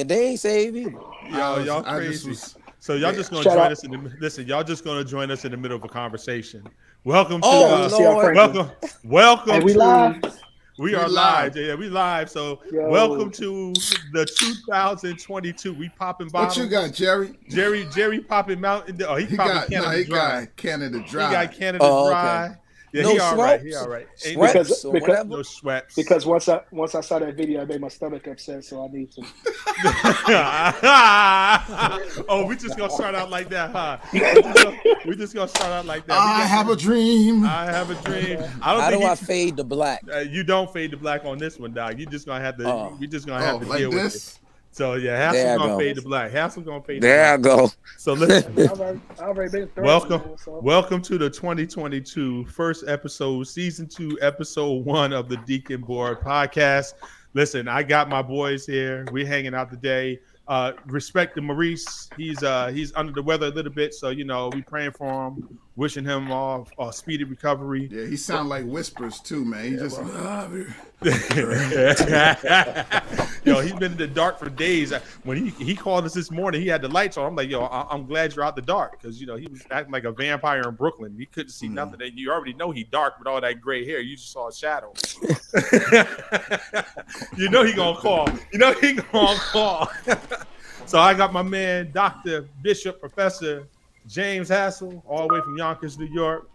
They ain't save either. Y'all crazy. So y'all just gonna Shout join out. us in the listen. Y'all just gonna join us in the middle of a conversation. Welcome to Shout out to C.R. Franklin. welcome Hey, we to live. we are live. Yeah, we live. So Yo. welcome to the 2022. We popping bottles. What you got, Jerry? Jerry popping Mountain. Oh, he popping Canada Dry. Got Canada He Dry. got Canada Dry. Okay. Yeah, No he all right. Schweppes? He all right. Ain't Schweppes or Because- whatever. no sweats. Because once I saw that video, I made my stomach upset, so I need to. Oh, we just gonna start out like that, huh? We just gonna start out like that. I have a dream. I have a dream. How do I fade the black? You don't fade the black on this one, dog. You just gonna have to. We just gonna have to like deal with it. this? So yeah, Hassel gonna fade the black. Hassel gonna fade. There I the black. go. So listen. I already been through Welcome to the 2022 first episode, season 2, episode 1 of the Deacon Board podcast. Listen, I got my boys here. We're hanging out today. Respect to Maurice. He's under the weather a little bit, so we praying for him, wishing him all a speedy recovery. Yeah, he sound like whispers too, man. He just He's been in the dark for days. When he called us this morning, he had the lights on. I'm like, I'm glad you're out the dark, because he was acting like a vampire in Brooklyn. He couldn't see nothing. And you already know he dark with all that gray hair. You just saw a shadow. He gonna call. He gonna call. So I got my man, Dr. Bishop Professor James Hassel, all the way from Yonkers, New York.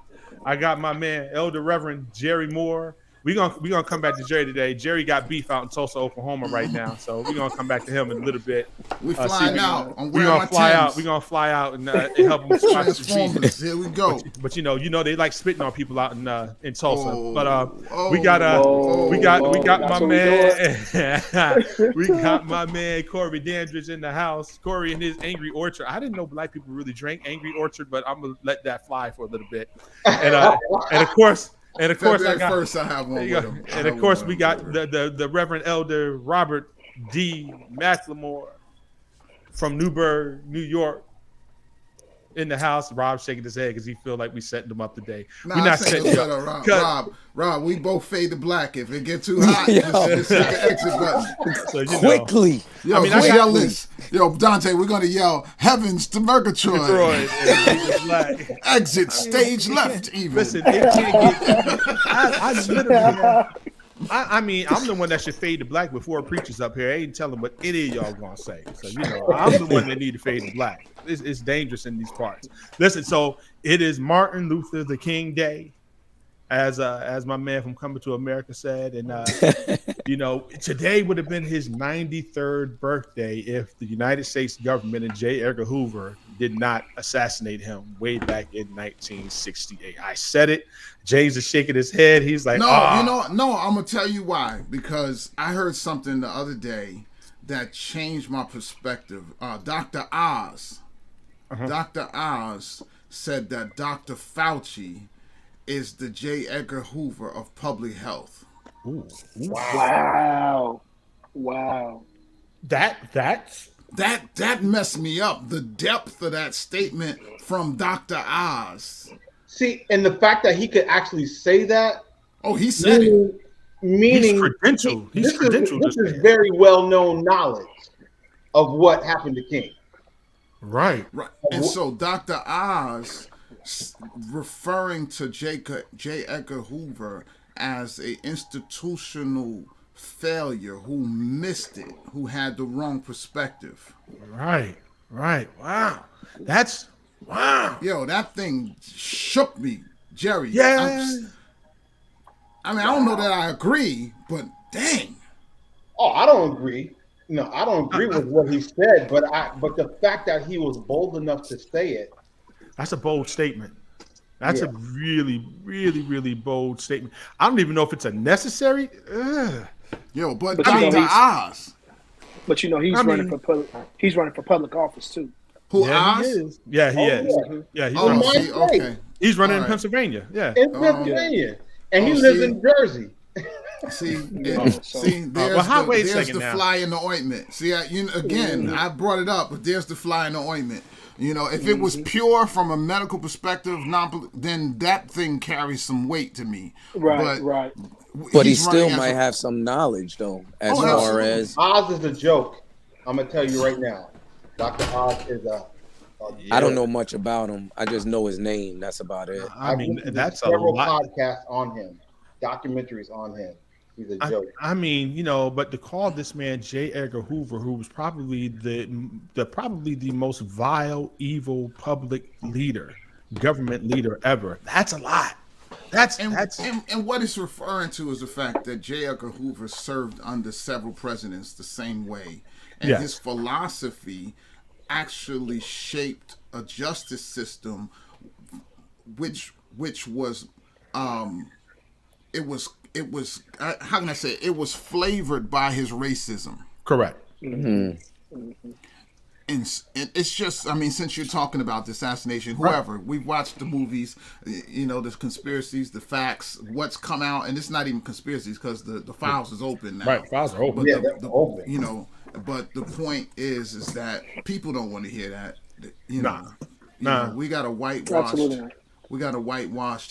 I got my man, Elder Reverend Jerry Moore. We're gonna come back to Jerry today. Jerry got beef out in Tulsa, Oklahoma right now, so we're gonna come back to him in a little bit. We flying out. We're gonna fly out. We're gonna fly out and help him watch the Transformers. Here we go. But they like spitting on people out in Tulsa. Oh, but we got my man. We got my man Corey Dandridge in the house. Corey and his Angry Orchard. I didn't know black people really drank Angry Orchard, but I'm gonna let that fly for a little bit. And of course, February 1st, I have one with him. And of course, we got the Reverend Elder Robert D. McLemore from Newburgh, New York, in the house. Rob shaking his head because he feel like we setting them up today. Nah, we're not setting you up. Rob, we both fade to black. If it get too hot, just hit the exit button. So, Quickly. Yo, I yell this. Yo, Dante, we're gonna yell heavens to Murgatroyd. Exit stage left. Even listen, it can't get. I literally. I'm the one that should fade to black before preachers up here. I ain't telling what any of y'all gonna say. So I'm the one that need to fade to black. It's dangerous in these parts. Listen, so it is Martin Luther the King Day, as my man from Coming to America said, and today would have been his 93rd birthday if the United States government and J. Edgar Hoover did not assassinate him way back in 1968. I said it. James is shaking his head. He's like, no, I'm gonna tell you why. Because I heard something the other day that changed my perspective. Dr. Oz said that Dr. Fauci is the J. Edgar Hoover of public health. Ooh. Wow. That messed me up. The depth of that statement from Dr. Oz. See, and the fact that he could actually say that. Oh, he said it. Meaning, He's credentialed. This is very well-known knowledge of what happened to King. Right. And so Dr. Oz, referring to J. Edgar Hoover as a institutional failure who missed it, who had the wrong perspective. Right. Wow. Wow. Yo, that thing shook me, Jerry. Yeah. I don't know that I agree, but dang. Oh, I don't agree. No, I don't agree with what he said, but the fact that he was bold enough to say it. That's a bold statement. That's a really, really, really bold statement. I don't even know if it's a necessary. Yo, but Dr. Oz. But he's running for public office too. Who, yeah, Oz? He is. Yeah, he is. Yeah, he's running. Okay. He's running in Pennsylvania. Yeah. In Pennsylvania. And he lives in Jersey. There's the fly in the ointment. See, I brought it up, but there's the fly in the ointment. If it was pure from a medical perspective, then that thing carries some weight to me. Right. But he still might have some knowledge, though, as far as Oz is a joke. I'm gonna tell you right now, Dr. Oz is a I don't know much about him. I just know his name. That's about it. I mean, listened to that's a several lot. podcasts on him, documentaries on him. He's a joke. I mean, but to call this man J. Edgar Hoover, who was probably the most vile, evil public leader, government leader ever, that's a lot. And what it's referring to is the fact that J. Edgar Hoover served under several presidents the same way, and his philosophy actually shaped a justice system, which was it was how can I say it was flavored by his racism. Correct. And it's just, I mean, since you're talking about the assassination, whoever, we've watched the movies, the conspiracies, the facts, what's come out, and it's not even conspiracies because the files is open now. Right, files are open. But They're open. But the point is that people don't want to hear that. Nah. We got a whitewashed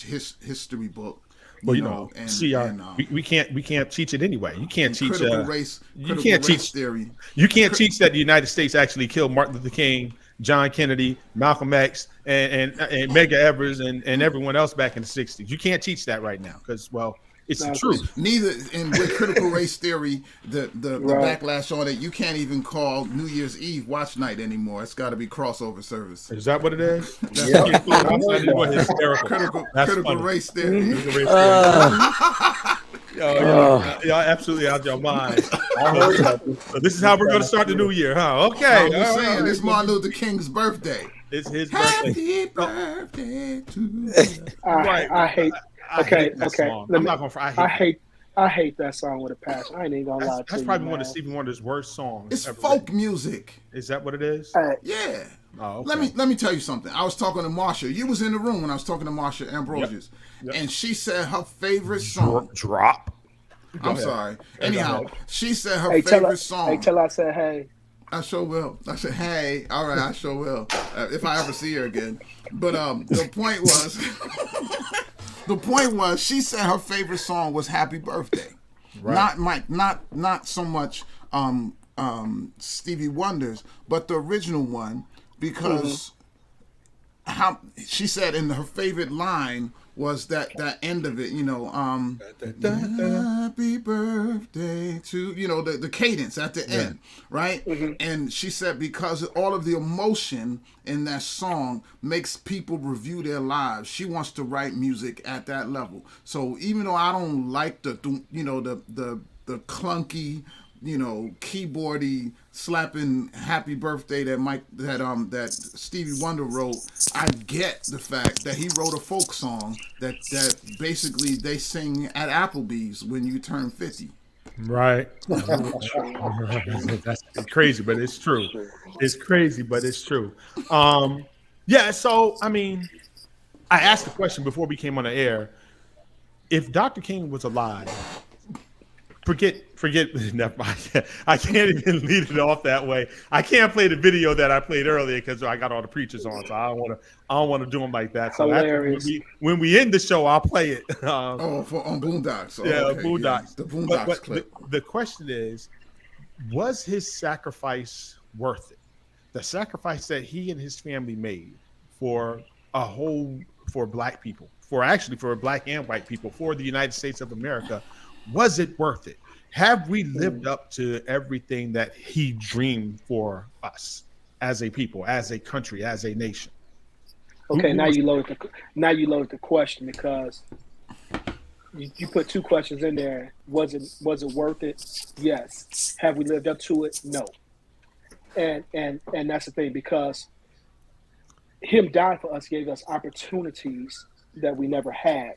history book. Well, and we can't teach it anyway. You can't teach critical race theory. You can't teach that the United States actually killed Martin Luther King, John Kennedy, Malcolm X, and Medgar Evers and everyone else back in the 60s. You can't teach that right now because, well, it's the truth. Neither, and with critical race theory, the backlash on it, you can't even call New Year's Eve watch night anymore. It's got to be crossover service. Is that what it is? Critical race theory. Y'all absolutely out your mind. So this is how we're going to start the new year, huh? Okay. I'm just saying, it's Martin Luther King's birthday. It's his birthday. Happy birthday to you. I hate. Okay. I hate that song with a passion. I ain't even gonna lie to you. That's probably one of Stevie Wonder's worst songs. It's folk music. Is that what it is? Yeah. Oh, okay. Let me tell you something. I was talking to Marsha. You was in the room when I was talking to Marsha Ambrosius, and she said her favorite song. Drop. I'm sorry. Anyhow, she said her favorite song. Hey, tell her I said hey. I sure will. I said, hey, all right, I sure will. If I ever see her again. But the point was, she said her favorite song was "Happy Birthday." Right. Not so much Stevie Wonder's, but the original one, because how she said in her favorite line was that end of it, happy birthday to, the cadence at the end, right? And she said because all of the emotion in that song makes people review their lives, she wants to write music at that level. So even though I don't like the clunky, keyboardy slapping happy birthday that Stevie Wonder wrote, I get the fact that he wrote a folk song that basically they sing at Applebee's when you turn 50. Right. That's crazy, but it's true. It's crazy, but it's true. So I mean, I asked the question before we came on the air. If Dr. King was alive, Forget. Never mind. I can't even lead it off that way. I can't play the video that I played earlier because I got all the preachers on, so I don't want to do them like that. So when we end the show, I'll play it. On Boondocks. Boondocks. The Boondocks clip. The question is, was his sacrifice worth it? The sacrifice that he and his family made for Black people, for Black and white people, for the United States of America. Was it worth it? Have we lived up to everything that he dreamed for us as a people, as a country, as a nation? Okay, now you loaded the question because you put two questions in there. Was it worth it? Yes. Have we lived up to it? No. And that's the thing, because him dying for us gave us opportunities that we never had.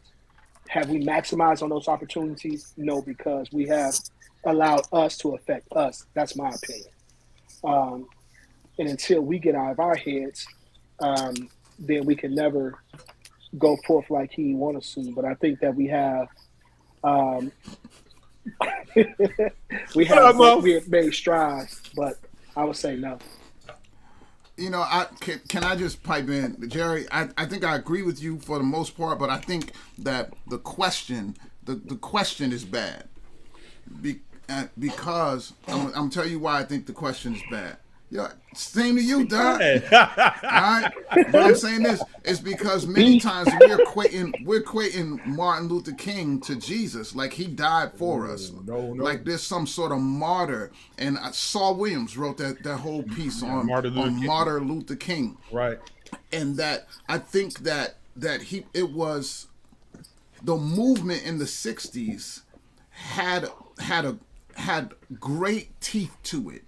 Have we maximized on those opportunities? No, because we have allowed us to affect us. That's my opinion. And until we get out of our heads, then we can never go forth like he wants us to. But I think that we have we have made strides, but I would say no. Can I just pipe in, Jerry? I think I agree with you for the most part, but I think that the question is bad. because I'm telling you why I think the question is bad. Yeah, same to you, Doc. Hey. All right, but I'm saying this is because many times we're equating Martin Luther King to Jesus, like he died for us. No. Like there's some sort of martyr. And Saul Williams wrote that whole piece on Martin Luther King. Right. And that I think that it was the movement in the '60s had great teeth to it.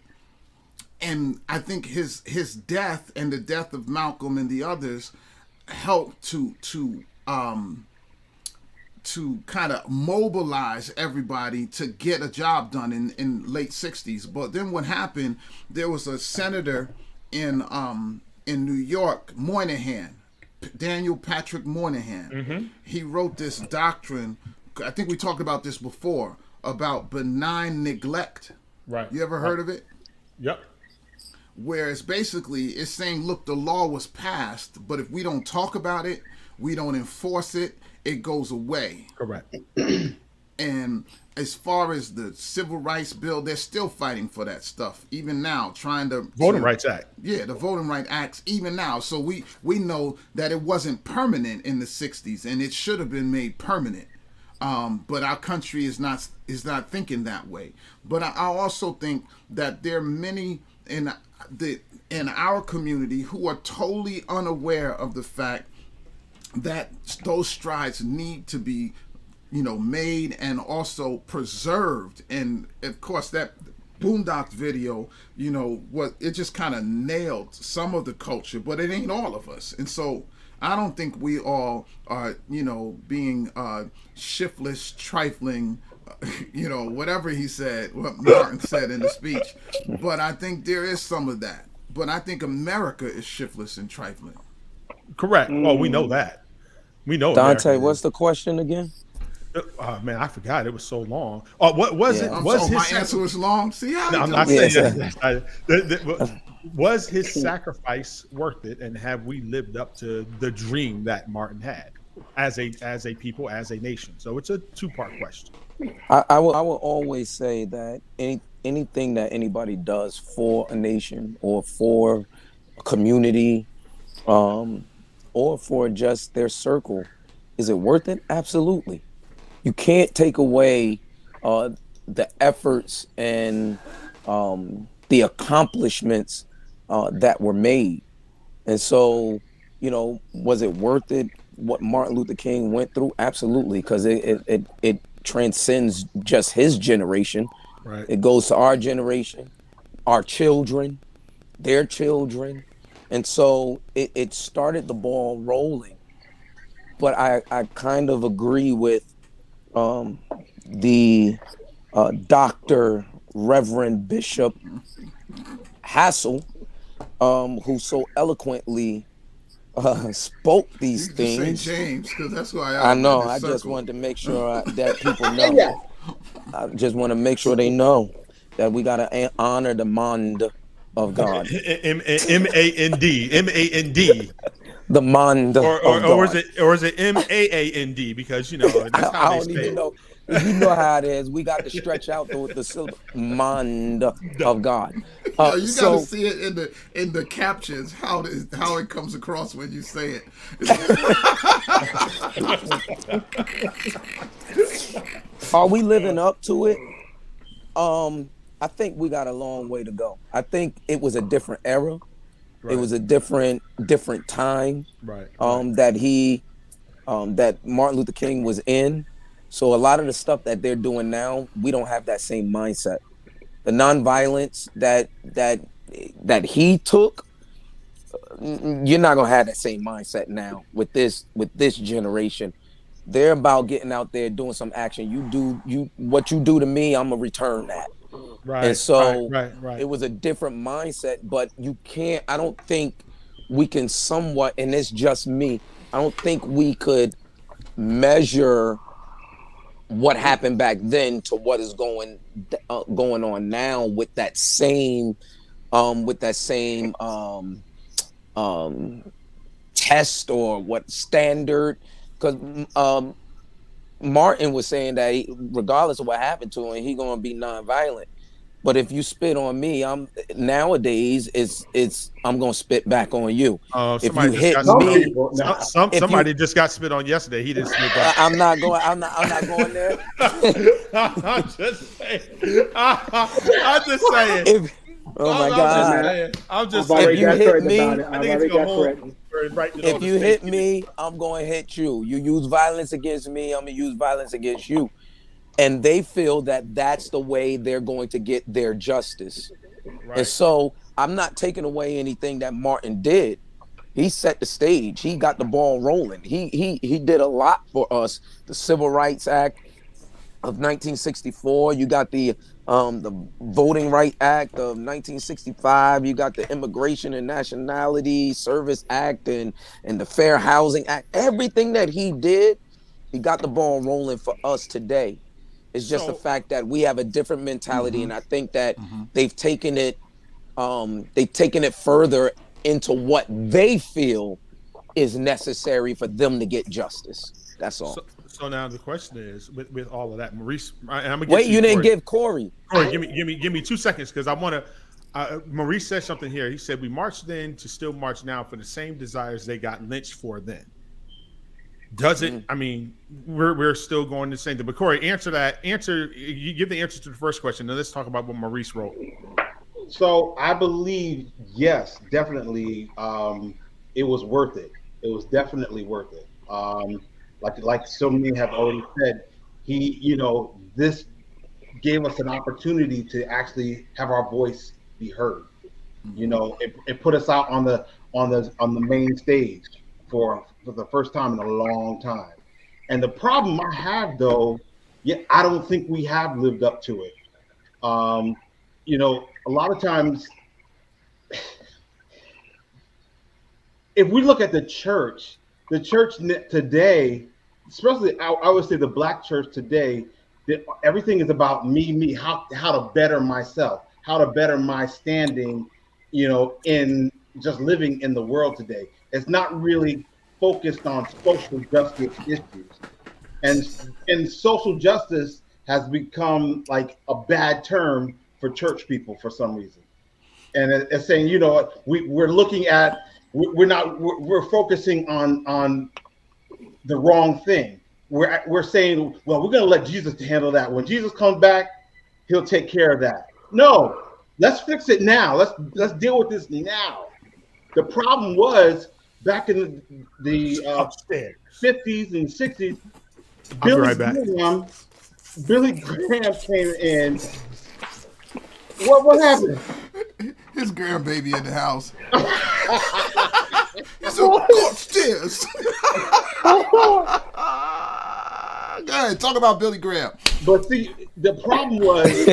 And I think his death and the death of Malcolm and the others helped to kind of mobilize everybody to get a job done in late '60s. But then what happened? There was a senator in New York, Daniel Patrick Moynihan. Mm-hmm. He wrote this doctrine. I think we talked about this before about benign neglect. Right. You ever heard of it? Yep. Whereas basically it's saying, look, the law was passed, but if we don't talk about it, we don't enforce it, it goes away. Correct. And as far as the Civil Rights Bill, they're still fighting for that stuff, even now, trying to... Voting Rights Act. Yeah, the Voting Rights Acts, even now. So we know that it wasn't permanent in the 60s, and it should have been made permanent. But our country is not thinking that way. But I also think that there are many in our community who are totally unaware of the fact that those strides need to be, made and also preserved. And of course, that Boondocks video, it just kind of nailed some of the culture, but it ain't all of us. And so I don't think we all are, being shiftless, trifling, whatever he said, what Martin said in the speech. But I think there is some of that. But I think America is shiftless and trifling. Correct. Well, we know that. We know. Dante, America. What's the question again? Man, I forgot. It was so long. What was it? My answer was long. See how I'm not saying that. Was his sacrifice worth it, and have we lived up to the dream that Martin had as a people, as a nation? So it's a two-part question. I will always say that anything that anybody does for a nation or for a community, or for just their circle, is it worth it? Absolutely. You can't take away the efforts and the accomplishments that were made. And so, was it worth it? What Martin Luther King went through? Absolutely, because it transcends just his generation. Right. It goes to our generation, our children, their children. And so it started the ball rolling. But I kind of agree with the Dr. Reverend Bishop Hassel, who so eloquently spoke these things. Say James, because that's why I know. I just wanted to make sure that people know. I just want to make sure they know that we got to honor the mind of God. M-A-N-D. M-A-N-D. The mind or of God. is it M-A-A-N-D? Because that's how I they don't say even it. know. You know how it is. We got to stretch out the syllable. Mind of God. You got to see it in the captions how it comes across when you say it. Are we living up to it? I think we got a long way to go. I think it was a different era. Right. It was a different time. Right. That Martin Luther King was in. So a lot of the stuff that they're doing now, we don't have that same mindset. The nonviolence that he took, you're not gonna have that same mindset now with this generation. They're about getting out there doing some action. What you do to me, I'm gonna return that. Right. And so right. It was a different mindset, but I don't think we can somewhat, and it's just me, I don't think we could measure what happened back then to what is going on now with that same test or what standard, because Martin was saying that regardless of what happened to him, he gonna be nonviolent. But if you spit on me, I'm nowadays it's I'm gonna spit back on you. If you Somebody just hit got Some spit on. me, people, nah. if you Somebody just got spit on yesterday. He didn't spit back. I'm not going. I'm not going there. I'm just saying. I'm just saying. If oh my God, I'm just I've saying. already if you got hit threatened me, about it. I I've think it's already gonna got hold threatened. if you hit me, I'm going to hit you. You use violence against me, I'm gonna use violence against you. And they feel that that's the way they're going to get their justice. And Right. so I'm not taking away anything that Martin did. He set the stage. He got the ball rolling. He did a lot for us. The Civil Rights Act of 1964. You got the Voting Right Act of 1965. You got the Immigration and Nationality Service Act and the Fair Housing Act. Everything that he did, he got the ball rolling for us today. It's just the So fact that we have a different mentality, Mm-hmm. and I think that Mm-hmm. they've taken it they've taken it further into what they feel is necessary for them to get justice. That's all. so now the question is, with all of that, Maurice, and I'm gonna get Wait, to you didn't Corey. give Corey. Corey, give me 2 seconds because I want to. Maurice said something here. He said we marched then to still march now for the same desires they got lynched for then. Does it? I mean, we're still going the same thing. But Corey, answer that. You give the answer to the first question. Now let's talk about what Maurice wrote. So I believe, yes, definitely, it was worth it. It was definitely worth it. Like so many have already said, this gave us an opportunity to actually have our voice be heard. It put us out on the main stage for the first time in a long time. And the problem I have, though, I don't think we have lived up to it. A lot of times, if we look at the church today, especially I would say the black church today, that everything is about me, how to better myself, how to better my standing, in just living in the world today. It's not really focused on social justice issues. And social justice has become like a bad term for church people for some reason. And it's saying, we're looking at, we're focusing on the wrong thing. We're saying, well, we're going to let Jesus handle that. When Jesus comes back, he'll take care of that. No, let's fix it now. Let's deal with this now. The problem was back in the 50s and 60s, Billy Graham came in. What happened? His grandbaby in the house. So go upstairs. Go ahead, talk about Billy Graham. But see, the problem was,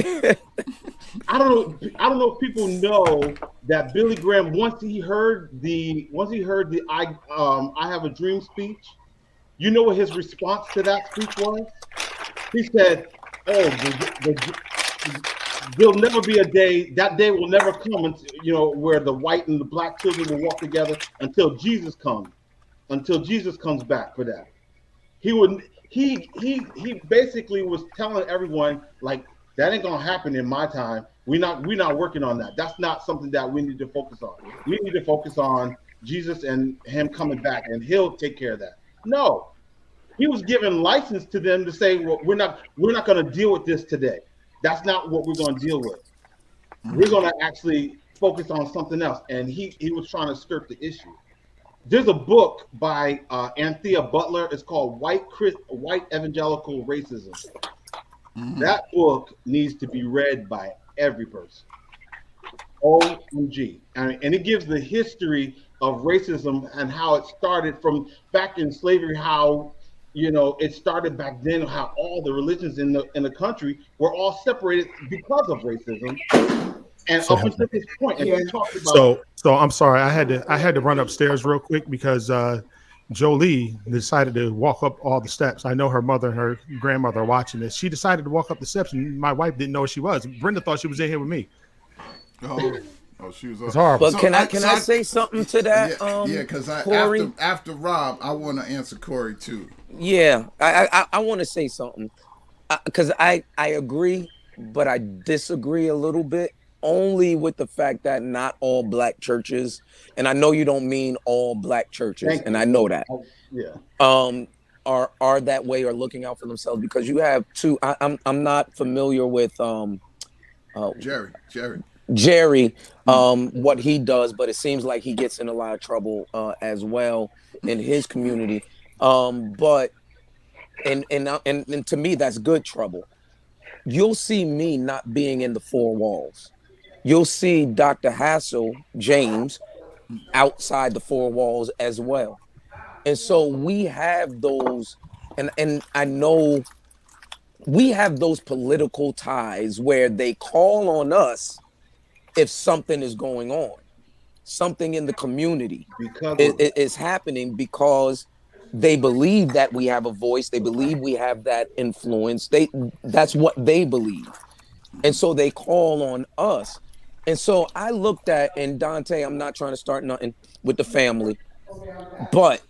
I don't know if people know that Billy Graham, once he heard the I Have a Dream speech, you know what his response to that speech was? He said, "Oh, there'll never be a day. That day will never come until, where the white and the black children will walk together until Jesus comes. Until Jesus comes back for that." He basically was telling everyone, like, that ain't gonna happen in my time. We're not working on that. That's not something that we need to focus on. We need to focus on Jesus and him coming back, and he'll take care of that. No, he was giving license to them to say, well, we're not going to deal with this today. That's not what we're going to deal with. We're going to actually focus on something else. And he was trying to skirt the issue. There's a book by Anthea Butler. It's called White Evangelical Racism. That book needs to be read by every person. OMG. And it gives the history of racism and how it started from back in slavery, how it started back then, how all the religions in the country were all separated because of racism. And up until this point, and he talked about. So I'm sorry, I had to run upstairs real quick because Jolie decided to walk up all the steps. I know her mother and her grandmother are watching this. She decided to walk up the steps, and my wife didn't know where she was. Brenda thought she was in here with me. Oh, Oh, she was It's off. horrible. But can I say something to that, Yeah, because Corey? after Rob, I want to answer Corey too. Yeah, I want to say something because I agree, but I disagree a little bit. Only with the fact that not all black churches, and I know you don't mean all black churches, Thank and you. I know that, Yeah. um, are that way or looking out for themselves because you have two. I'm not familiar with uh, Jerry. Jerry, what he does, but it seems like he gets in a lot of trouble as well in his community. But and to me, that's good trouble. You'll see me not being in the four walls. You'll see Dr. Hassel James outside the four walls as well. And so we have those, and I know we have those political ties where they call on us if something is going on, something in the community Because of that. is happening because they believe that we have a voice, they believe we have that influence. That's what they believe. And so they call on us. And so I looked at, and Dante, I'm not trying to start nothing with the family, but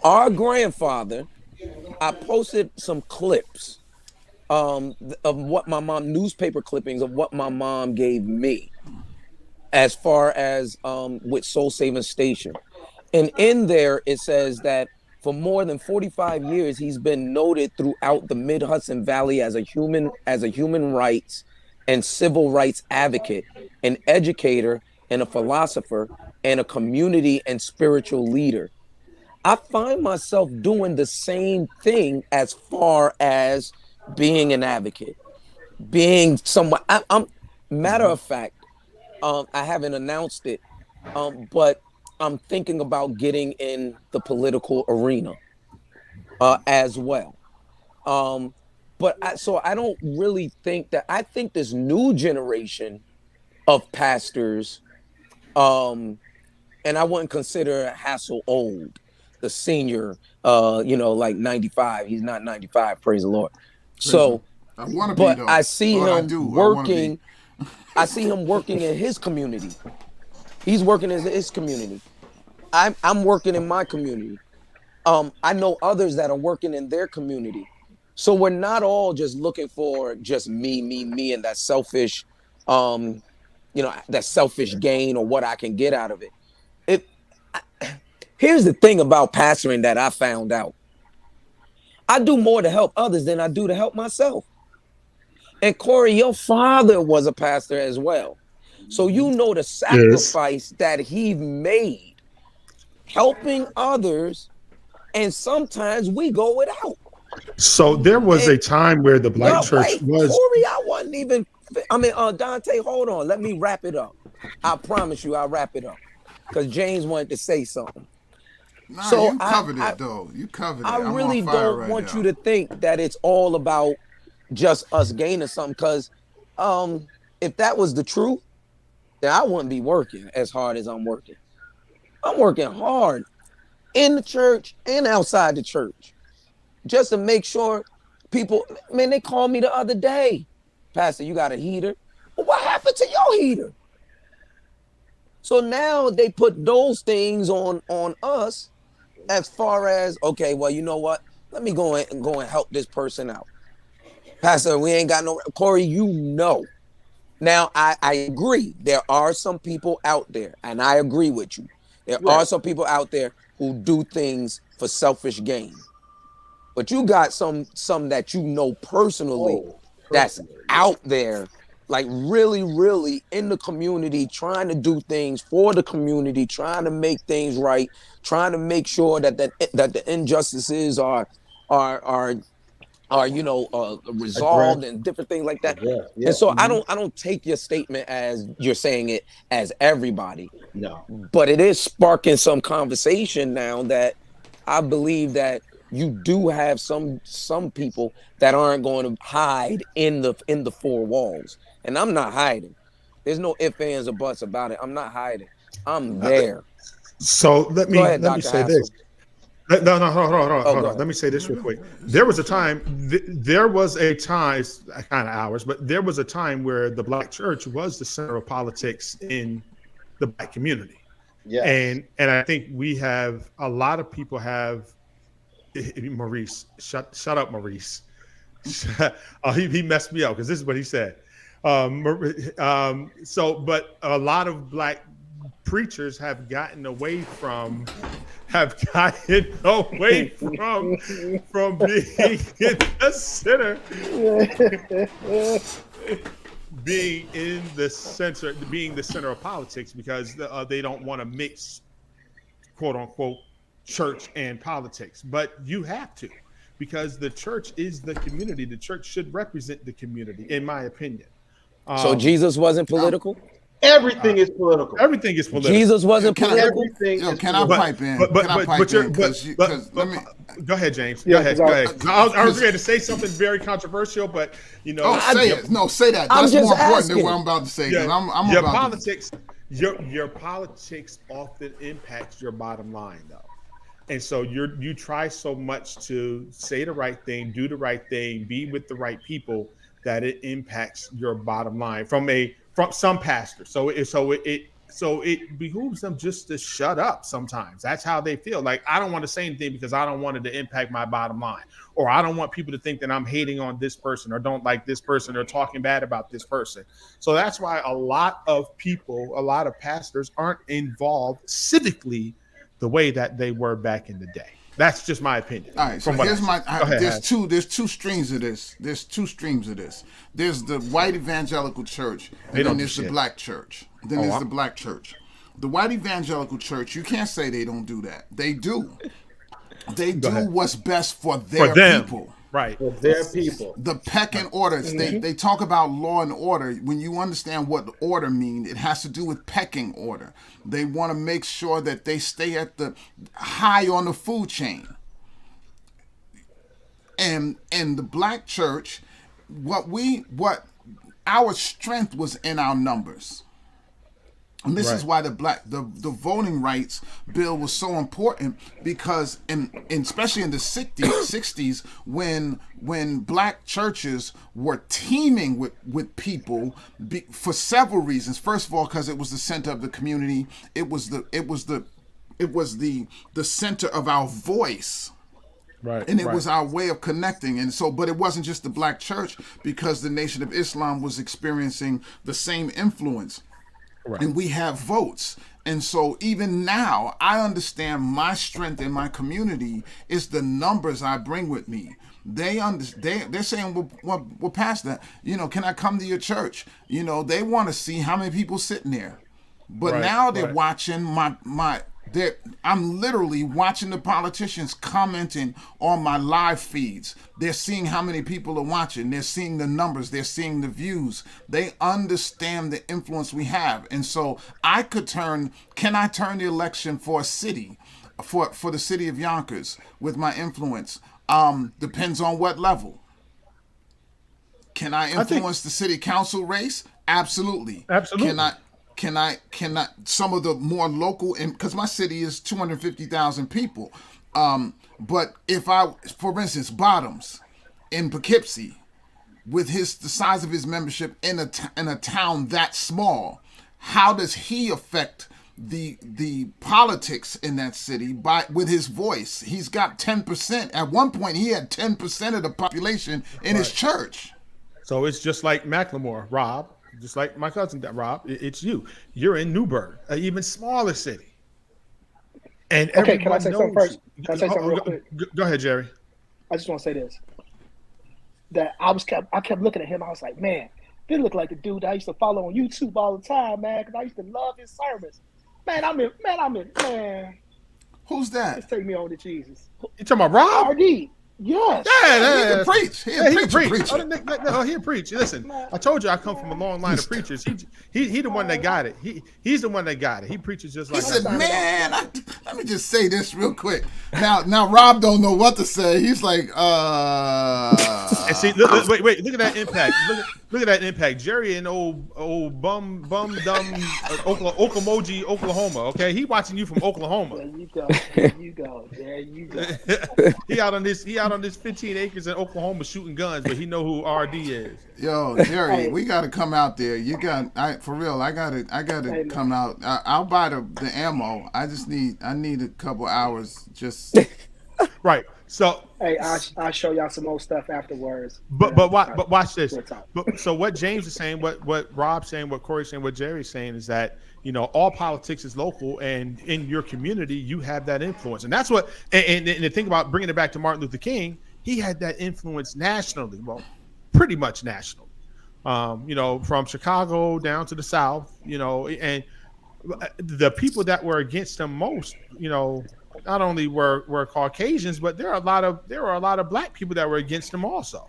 our grandfather, I posted some clips of what my mom, newspaper clippings of what my mom gave me as far as with Soul Saving Station. And in there, it says that for more than 45 years, he's been noted throughout the Mid Hudson Valley as a human rights and civil rights advocate, an educator, and a philosopher, and a community and spiritual leader. I find myself doing the same thing as far as being an advocate, being someone. I'm matter of fact, I haven't announced it, but I'm thinking about getting in the political arena as well. Um, so I don't really think that. I think this new generation of pastors, and I wouldn't consider Hassel old, the senior, like 95. He's not 95, praise the Lord. Praise him. So, I want to be but though. I see Lord, I him do. I want to be. working. I see him working in his community. He's working in his community. I'm working in my community. I know others that are working in their community. So we're not all just looking for just me, and that selfish, um, that selfish gain or what I can get out of it. It Here's the thing about pastoring that I found out. I do more to help others than I do to help myself. And Corey, your father was a pastor as well. So you know the Yes. sacrifice that he made helping others, and sometimes we go without. So there was And a time where the black church wait, was. Corey, I wasn't even. Dante, hold on. Let me wrap it up. I promise you, I'll wrap it up because James wanted to say something. Nah, So you covered it though. You covered it. I I'm really on fire don't right want now. you to think that it's all about just us gaining something. Because if that was the truth, then I wouldn't be working as hard as I'm working. I'm working hard in the church and outside the church just to make sure people, man, they called me the other day. Pastor, you got a heater? Well, what happened to your heater? So now they put those things on us as far as, okay, well, you know what? Let me go and help this person out. Pastor, we ain't got no Corey, you know. Now I agree. There are some people out there, and I agree with you. There are Right. some people out there who do things for selfish gain. But you got some that you know personally Oh, that's personally. out there, like really, really in the community, trying to do things for the community, trying to make things right, trying to make sure that the injustices are resolved Address. and different things like that. Address. And Yeah. so I don't take your statement as you're saying it as everybody, No. but it is sparking some conversation now that I believe that you do have some people that aren't going to hide in the four walls. And I'm not hiding. There's no ifs, ands, or buts about it. I'm not hiding. I'm there. So let Go me ahead, let me Dr. say this. Hassel. No, hold go on. ahead. Let me say this real quick. There was a time, it's kind of hours, but there was a time where the black church was the center of politics in the black community. Yes. And I think we have, a lot of people have, Maurice, shut up, Maurice. He messed me up because this is what he said. But a lot of black preachers have gotten away from being in the center, being the center of politics, because they don't want to mix, quote unquote, church and politics. But you have to, because the church is the community. The church should represent the community, in my opinion. So Jesus wasn't political? Everything is political. Everything is political. Jesus wasn't political? Everything is Can I political. pipe in? Can I pipe in? 'Cause let me. Go ahead, James. Yeah, Go ahead. 'cause I was ready to say something very controversial, but you know, Say it. No, say that. I'm That's just more important asking. than what I'm about to say. 'Cause I'm your about politics, your politics often impacts your bottom line, though. And so you try so much to say the right thing, do the right thing, be with the right people, that it impacts your bottom line from some pastors. So it behooves them just to shut up sometimes. That's how they feel. Like, I don't want to say anything because I don't want it to impact my bottom line, or I don't want people to think that I'm hating on this person or don't like this person or talking bad about this person. So that's why a lot of people, a lot of pastors aren't involved civically the way that they were back in the day. That's just my opinion. All right, so here's there's two streams of this. There's two streams of this. There's the white evangelical church, and then there's the black church. Then there's the black church. The white evangelical church, you can't say they don't do that. They do. They do what's best for their people. Right. For their people. The pecking orders. They talk about law and order. When you understand what order means, it has to do with pecking order. They want to make sure that they stay at the high on the food chain. And the black church, what our strength was in our numbers. And this is why the voting rights bill was so important, because especially in the 60s when black churches were teeming with people for several reasons. First of all, because it was the center of the community. It was the center of our voice. Right. And it was our way of connecting. And so, but it wasn't just the black church, because the Nation of Islam was experiencing the same influence. Right. And we have votes. And so even now, I understand my strength in my community is the numbers I bring with me. They're saying, well, Pastor, can I come to your church? They want to see how many people sitting there. But now they're watching I'm literally watching the politicians commenting on my live feeds. They're seeing how many people are watching. They're seeing the numbers. They're seeing the views. They understand the influence we have. And so can I turn the election for a city, for the city of Yonkers with my influence? Depends on what level. Can I influence the city council race? Absolutely. Can I some of the more local, because my city is 250,000 people. But if for instance, Bottoms in Poughkeepsie, with the size of his membership in a town that small, how does he affect the politics in that city with his voice? He's got 10%. At one point, he had 10% of the population in his church. So it's just like Macklemore, Rob. Just like my cousin, Rob, it's you. You're in Newburgh, an even smaller city. And okay, can I say something first? Can I say something real quick? Go ahead, Jerry. I just want to say this. That I kept looking at him. I was like, man, they look like the dude I used to follow on YouTube all the time, man, because I used to love his sermons. Man. Who's that? Just take me on to Jesus. You talking about Rob? RD. Yes. Yeah, he can preach. He can preach. He'll preach. Listen, I told you I come from a long line of preachers. He the one that got it. He's the one that got it. He preaches just like. He said, "Man, let me just say this real quick." Now Rob don't know what to say. He's like, And see, wait, look at that impact. Look at that impact. Jerry in old bum dumb Oklamoji, Oklahoma. Okay, he watching you from Oklahoma. There you go. There you go. There you go. He out on this 15 acres in Oklahoma shooting guns, but he know who RD is. Yo, Jerry, we got to come out there. For real. I gotta come out. I'll buy the ammo. I need a couple hours just. Right. So hey, I'll show y'all some more stuff afterwards. But watch this. So what James is saying, what Rob's saying, what Corey's saying, what Jerry's saying is that, you know, all politics is local, and in your community you have that influence, and that's what. And the thing about bringing it back to Martin Luther King, he had that influence nationally. Well, pretty much national. You know, from Chicago down to the South. You know, and the people that were against him most, you know, not only were Caucasians, but there were a lot of black people that were against him also,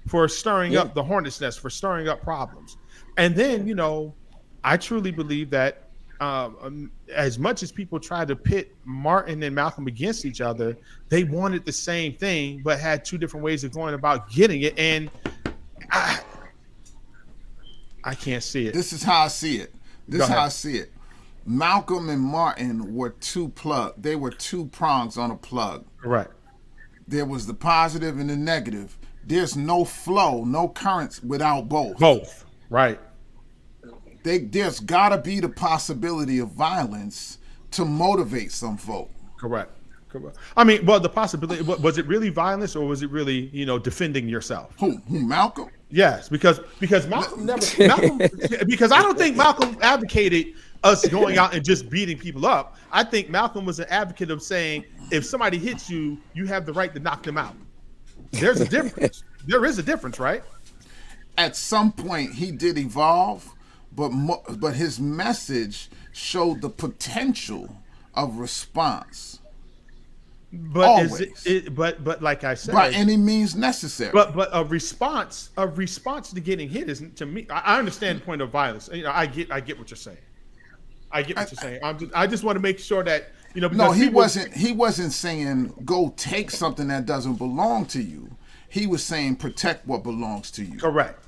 for stirring up the hornet's nest, for stirring up problems. And then, you know, I truly believe that as much as people try to pit Martin and Malcolm against each other, they wanted the same thing, but had two different ways of going about getting it. And I can't see it. This is how I see it. Malcolm and Martin were they were two prongs on a plug. Correct. There was the positive and the negative. There's no flow, no currents without both. Both. Right. There's got to be the possibility of violence to motivate some folk. Correct. I mean, well, the possibility, was it really violence, or was it really, you know, defending yourself? Who Malcolm? Yes, because Malcolm because I don't think Malcolm advocated us going out and just beating people up. I think Malcolm was an advocate of saying, if somebody hits you, you have the right to knock them out. There's a difference. There is a difference, right? At some point, he did evolve, but his message showed the potential of response. But always. But like I said, by any means necessary. But a response to getting hit isn't, to me. I understand the point of violence. You know, I get what you're saying. I get what you're saying. I just want to make sure that, you know. No, he wasn't saying go take something that doesn't belong to you. He was saying protect what belongs to you. Correct.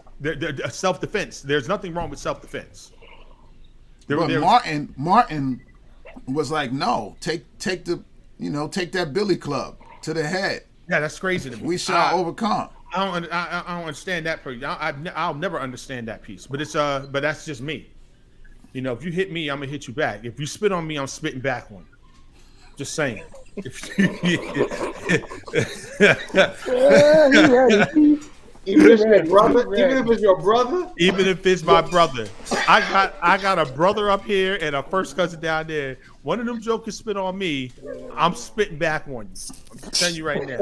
Self-defense. There's nothing wrong with self-defense. But Martin was like, no, take that billy club to the head. Yeah, that's crazy to me. We shall overcome. I don't understand that part. I'll never understand that piece. But but that's just me. You know, if you hit me, I'm gonna hit you back. If you spit on me, I'm spitting back on you. Just saying. Even if it's your brother? Even if it's my brother. I got a brother up here and a first cousin down there. One of them jokers spit on me, I'm spitting back on you. I'm telling you right now.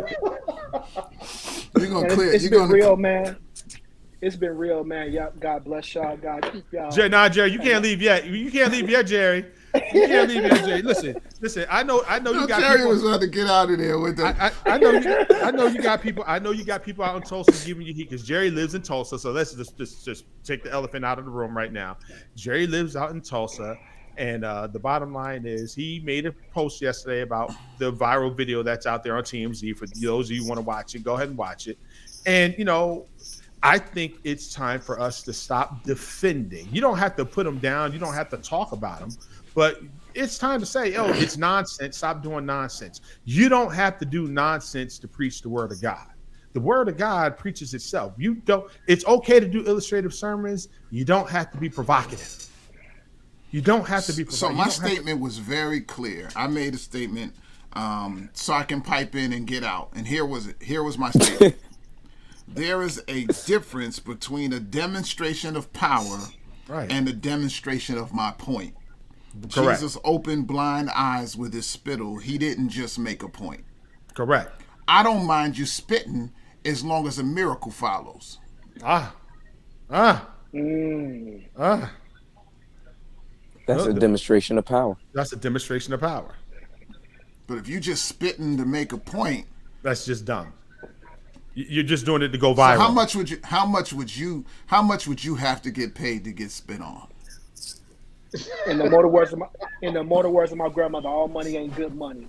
You're gonna clear. It's been real, man. It's been real, man. Y'all, God bless y'all. God keep y'all. Jerry, you can't leave yet. You can't leave yet, Jerry. You can't leave yet, Jerry. Listen. I know you got Jerry people. was about to get out of there with that. I know you got people. I know you got people out in Tulsa giving you heat because Jerry lives in Tulsa. So let's just take the elephant out of the room right now. Jerry lives out in Tulsa, and the bottom line is he made a post yesterday about the viral video that's out there on TMZ. For those of you who want to watch it, go ahead and watch it. And you know, I think it's time for us to stop defending. You don't have to put them down. You don't have to talk about them. But it's time to say, oh, it's nonsense. Stop doing nonsense. You don't have to do nonsense to preach the word of God. The word of God preaches itself. You don't. It's okay to do illustrative sermons. You don't have to be provocative. You don't have to be provocative. So my statement was very clear. I made a statement so I can pipe in and get out. And here was my statement. There is a difference between a demonstration of power and a demonstration of my point. Correct. Jesus opened blind eyes with his spittle. He didn't just make a point. Correct. I don't mind you spitting as long as a miracle follows. That's a demonstration of power. That's a demonstration of power. But if you just spitting to make a point, that's just dumb. You're just doing it to go viral. So how much would you have to get paid to get spit on? In the mortal words of my grandmother, all money ain't good money.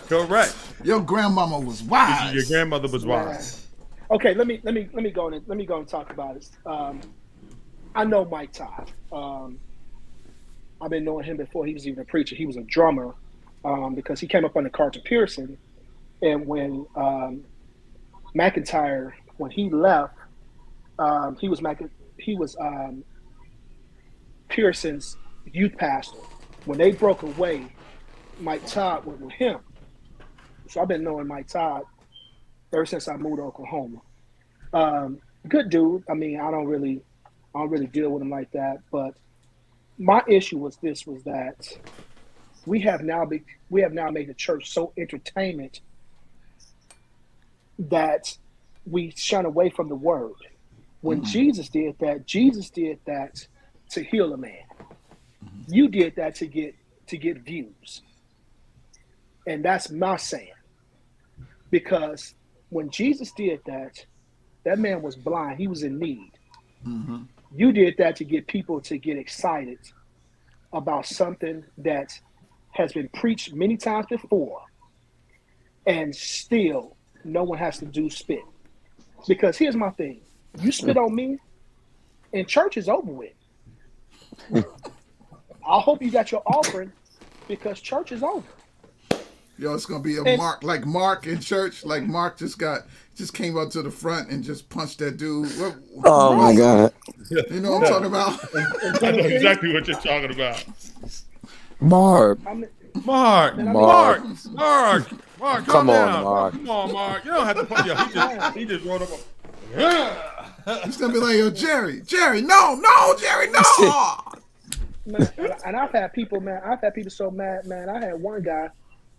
Correct. Your grandmama was wise. Your grandmother was wise. Okay, let me go and talk about it. I know Mike Todd. I've been knowing him before he was even a preacher. He was a drummer because he came up under Carter Pearson, and when McIntyre, when he left, he was Pearson's youth pastor. When they broke away, Mike Todd went with him. So I've been knowing Mike Todd ever since I moved to Oklahoma. Good dude. I mean, I don't really deal with him like that. But my issue was that we have now made the church so entertainment that we shun away from the word. When Jesus did that to heal a man. You did that to get views. And that's my saying. Because when Jesus did that, that man was blind. He was in need. You did that to get people to get excited about something that has been preached many times before, and still no one has to do spit. Because here's my thing. You spit on me, and church is over with. I hope you got your offering, because church is over. Yo, it's gonna be a Mark, like Mark in church, like Mark just came up to the front and just punched that dude. Oh my God! You know what I'm talking about? I know exactly what you're talking about. Mark, Mark, come on, down. Mark. Come on, Mark. You don't have to punch. He just rolled up. He's gonna be like, yo, Jerry, no, Jerry, no. Man, and I've had people so mad, man. I had one guy,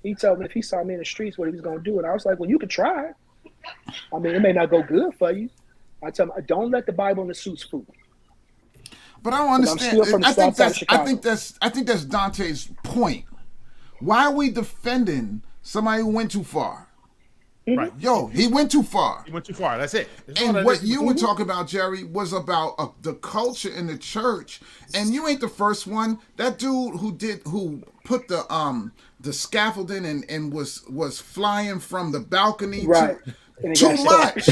he told me if he saw me in the streets what he was going to do. And I was like, well, you could try. I mean, it may not go good for you. I tell him, don't let the Bible and the suits fool. But I don't understand. I think that's Dante's point. Why are we defending somebody who went too far? Right. Yo, he went too far. He went too far. That's it. And what you were talking about, Jerry, was about the culture in the church. And you ain't the first one. That dude who put the scaffolding and was flying from the balcony. Right. Too much.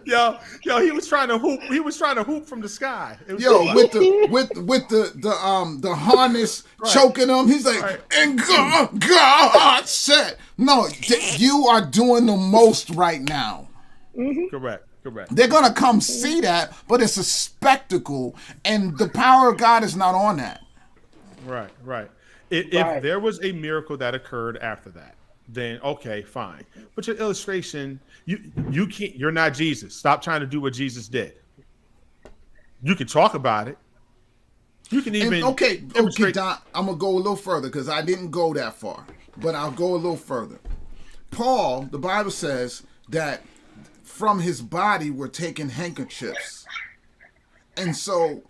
Yo, he was trying to hoop. He was trying to hoop from the sky. Yo, with the harness choking him, he's like, and God said, no, you are doing the most right now. Correct. They're gonna come see that, but it's a spectacle, and the power of God is not on that. Right. If there was a miracle that occurred after that, then okay, fine. But your illustration, you can't. You're not Jesus. Stop trying to do what Jesus did. You can talk about it. You can even okay, Don. I'm gonna go a little further because I didn't go that far, but I'll go a little further. Paul, the Bible says that from his body were taken handkerchiefs, and so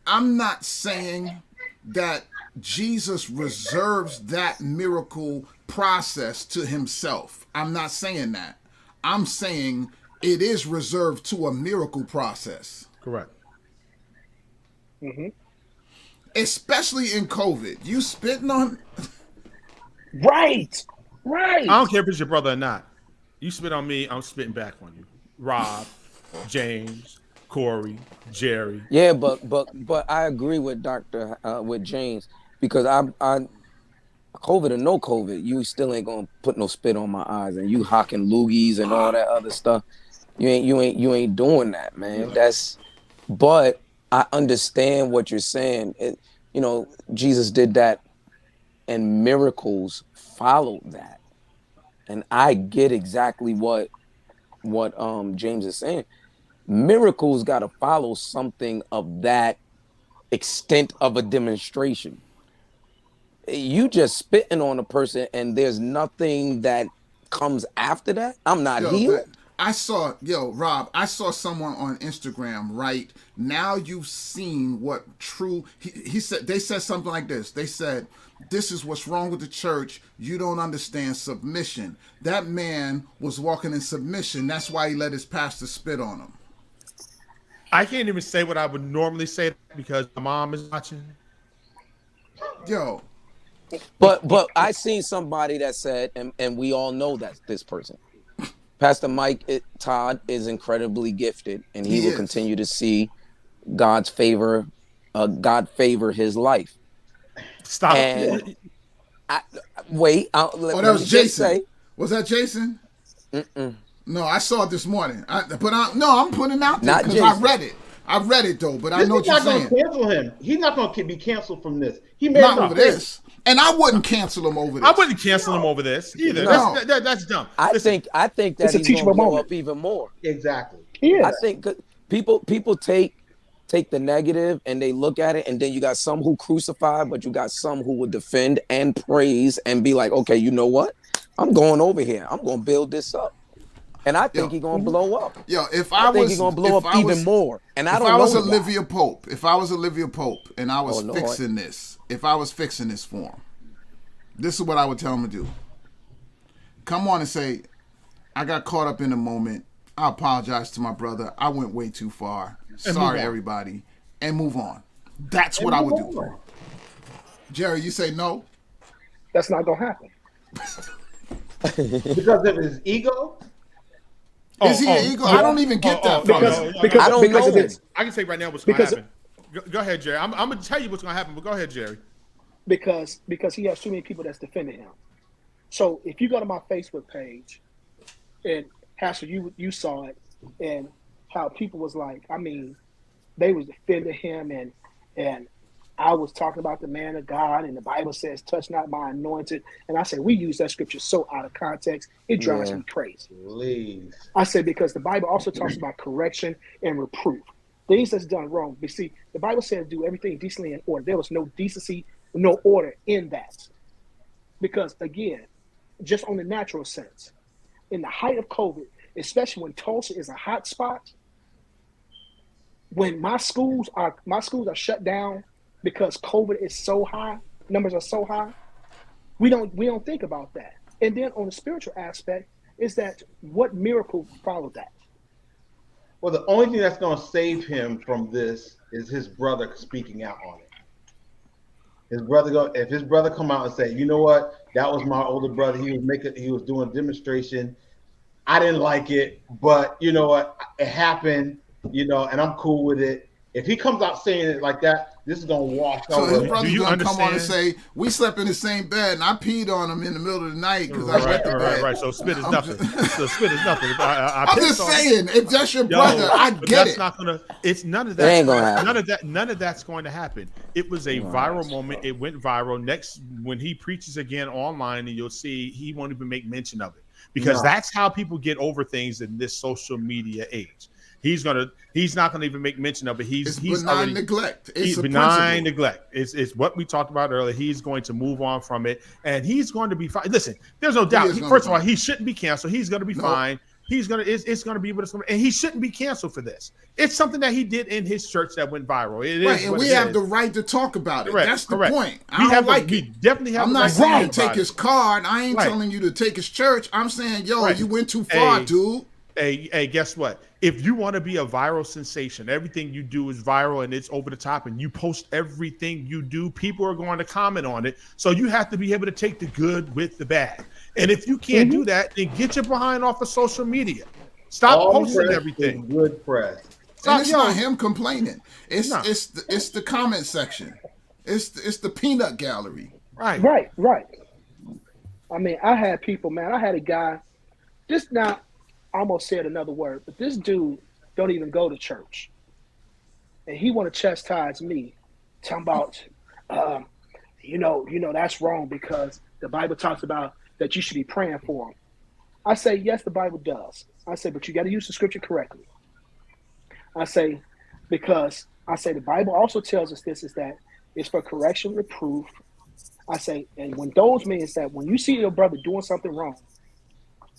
I'm not saying that Jesus reserves that miracle process to himself. I'm not saying that. I'm saying it is reserved to a miracle process. Correct. Especially in COVID. You spitting on... Right. I don't care if it's your brother or not. You spit on me, I'm spitting back on you. Rob, James, Corey, Jerry. Yeah, but I agree with with James, because I COVID or no COVID, you still ain't gonna put no spit on my eyes, and you hocking loogies and all that other stuff. You ain't doing that, man. But I understand what you're saying. Jesus did that, and miracles followed that, and I get exactly what James is saying. Miracles got to follow something of that extent of a demonstration. You just spitting on a person and there's nothing that comes after that. I'm not healed. Rob, I saw someone on Instagram, right? Now you've seen what true, he said, they said something like this. They said, this is what's wrong with the church. You don't understand submission. That man was walking in submission. That's why he let his pastor spit on him. I can't even say what I would normally say because my mom is watching. Yo. But I seen somebody that said, and we all know that's this person. Pastor Mike Todd is incredibly gifted, and he will continue to see God's favor, God favor his life. Stop. And wait, that was Jason. Was that Jason? No, I saw it this morning. I'm putting it out there because I read it. I read it though, but I know what you're saying. He's not going to cancel him. He's not going to be canceled from this. He made not over this, and I wouldn't cancel him over this. I wouldn't cancel him over this either. No. That's dumb. I think that he's going to blow up even more. Exactly. Yeah. I think people take the negative and they look at it, and then you got some who crucify, but you got some who would defend and praise and be like, okay, you know what? I'm going over here. I'm going to build this up. And I think he's gonna blow up. Yo, I think he's gonna blow up even more. And I don't know. If I was Olivia Pope and I was fixing this, if I was fixing this for him, this is what I would tell him to do. Come on and say, I got caught up in the moment. I apologize to my brother. I went way too far. Sorry, everybody. And move on. That's what I would do. Jerry, you say no? That's not gonna happen. Because of his ego? Is he an ego? I don't even get that. Because I don't know. I can say right now what's going to happen. Go ahead, Jerry. I'm going to tell you what's going to happen, but go ahead, Jerry. Because he has too many people that's defending him. So if you go to my Facebook page, and Pastor, you saw it, and how people was like, I mean, they was defending him, and I was talking about the man of God, and the Bible says, touch not my anointed. And I said, we use that scripture so out of context, it drives me crazy. Please. I said, because the Bible also talks about correction and reproof. Things that's done wrong. But see, the Bible says do everything decently in order. There was no decency, no order in that. Because again, just on the natural sense, in the height of COVID, especially when Tulsa is a hot spot, when my schools are shut down, because COVID is so high, numbers are so high, we don't think about that. And then on the spiritual aspect is that what miracle followed that? Well, the only thing that's going to save him from this is his brother speaking out on it. If his brother come out and say, you know what, that was my older brother. He was doing a demonstration. I didn't like it, but you know what, it happened. And I'm cool with it. If he comes out saying it like that, this is gonna wash over. So his brother's gonna come on and say, "We slept in the same bed, and I peed on him in the middle of the night because I wet the bed." Right. So spit is nothing. I'm just saying, if that's your brother, I get it. Not gonna. It's none of that. It ain't gonna happen. None of that's going to happen. It was a viral moment. It went viral. Next, when he preaches again online, and you'll see he won't even make mention of it because that's how people get over things in this social media age. He's not gonna even make mention of it. He's benign neglect. It's benign neglect. It's what we talked about earlier. He's going to move on from it, and he's going to be fine. Listen, there's no doubt. First of all, he shouldn't be canceled. He's going to be fine. It's going to be with us, and he shouldn't be canceled for this. It's something that he did in his church that went viral. It right, is and we have the right to talk about it. That's the point. We definitely have. I'm not saying to take his card. I ain't right. telling you to take his church. I'm saying, you went too far, dude. Hey, guess what? If you want to be a viral sensation, everything you do is viral and it's over the top, and you post everything you do, people are going to comment on it. So you have to be able to take the good with the bad. And if you can't do that, then get your behind off of social media. Stop posting everything. Good press. And it's not him complaining. It's the comment section. It's the peanut gallery. Right. I mean, I had people, man. I had a guy. I almost said another word, but this dude don't even go to church, and he want to chastise me, talking about, that's wrong because the Bible talks about that you should be praying for him. I say, yes, the Bible does. I say, but you got to use the scripture correctly. I say, because the Bible also tells us this is that it's for correction, reproof. I say, and when those means that when you see your brother doing something wrong,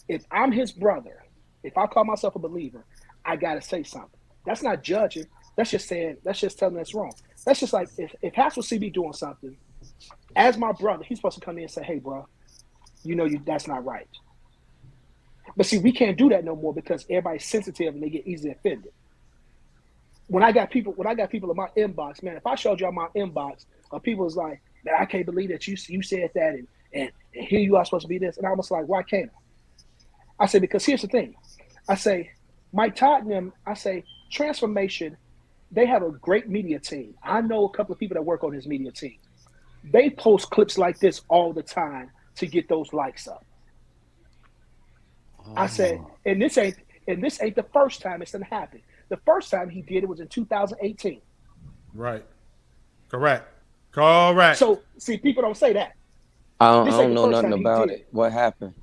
if I'm his brother, if I call myself a believer, I got to say something. That's not judging. That's just saying, that's just telling that's wrong. That's just like if Pastor CB doing something, as my brother, he's supposed to come in and say, hey, bro, that's not right. But see, we can't do that no more because everybody's sensitive and they get easily offended. When I got people in my inbox, man, if I showed y'all my inbox, people was like, man, I can't believe that you said that and here you are supposed to be this. And I was like, why can't I? I say, because here's the thing. I say, Mike Todd and them, I say, Transformation, they have a great media team. I know a couple of people that work on his media team. They post clips like this all the time to get those likes up. I said, and this ain't the first time it's gonna happen. The first time he did it was in 2018. Right. Correct. So see, people don't say that. I This don't ain't the know first nothing time he about did it. What happened?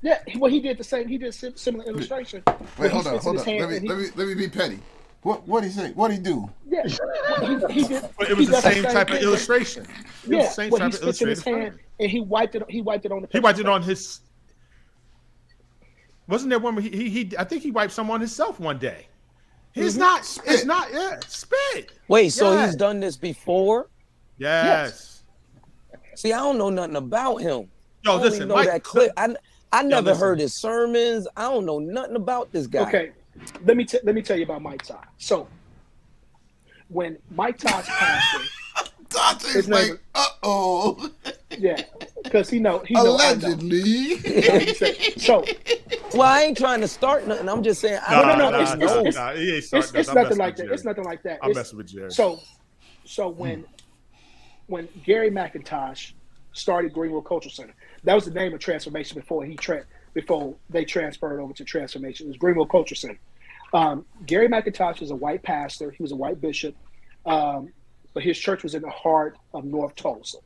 Yeah, well, he did the same. He did similar illustration. Wait, He hold on. spits in his hand Let and me be petty. What he say? What he do? Yeah, he did. But it he was the does same type of thing. illustration. It was Yeah, the same well, type he of spits in his illustrative hand style. and he wiped it. He wiped it on the. He wiped it on his. Wasn't there one where he I think he wiped some on himself one day. It's not. It's not. Yeah, spit. Wait, so Yes. he's done this before? Yes. See, I don't know nothing about him. Yo, I only listen, know Mike. that clip. I never listen. heard his sermons. I don't know nothing about this guy. Okay, let me tell you about Mike Todd. So when Mike Todd's pastor, Dante's his like, name- yeah, because he know I know. allegedly. So Oh, Well, I ain't trying to start nothing. I'm just saying. I no, don't it's- know. Nah, he ain't starting it's nothing. I'm nothing messing like with that. Jerry. It's nothing like that. I'm It's- messing with Jerry. So when Gary McIntosh started Greenwood Cultural Center, that was the name of Transformation before they transferred over to Transformation. It was Greenwood Cultural Center. Gary McIntosh was a white pastor. He was a white bishop, but his church was in the heart of North Tulsa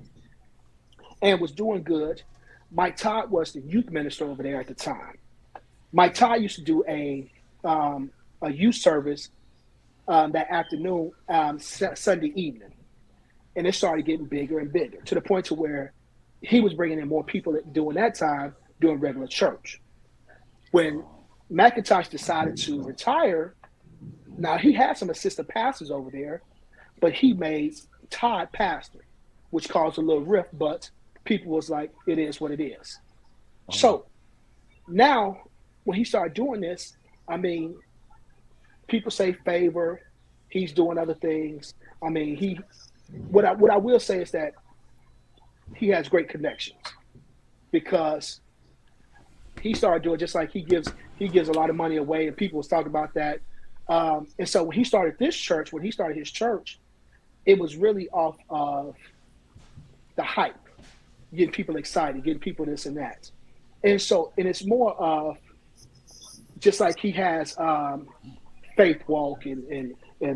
and was doing good. Mike Todd was the youth minister over there at the time. Mike Todd used to do a youth service that afternoon, Sunday evening, and it started getting bigger and bigger to the point to where he was bringing in more people during that time doing regular church. When McIntosh decided to retire, now he had some assistant pastors over there, but he made Todd pastor, which caused a little rift, but people was like, it is what it is. So now when he started doing this, I mean, people say favor, he's doing other things. I mean, what I will say is that he has great connections because he started doing just like he gives a lot of money away, and people was talking about that. And so when he started his church, it was really off of the hype, getting people excited, getting people this and that. And it's more of just like he has faith walk and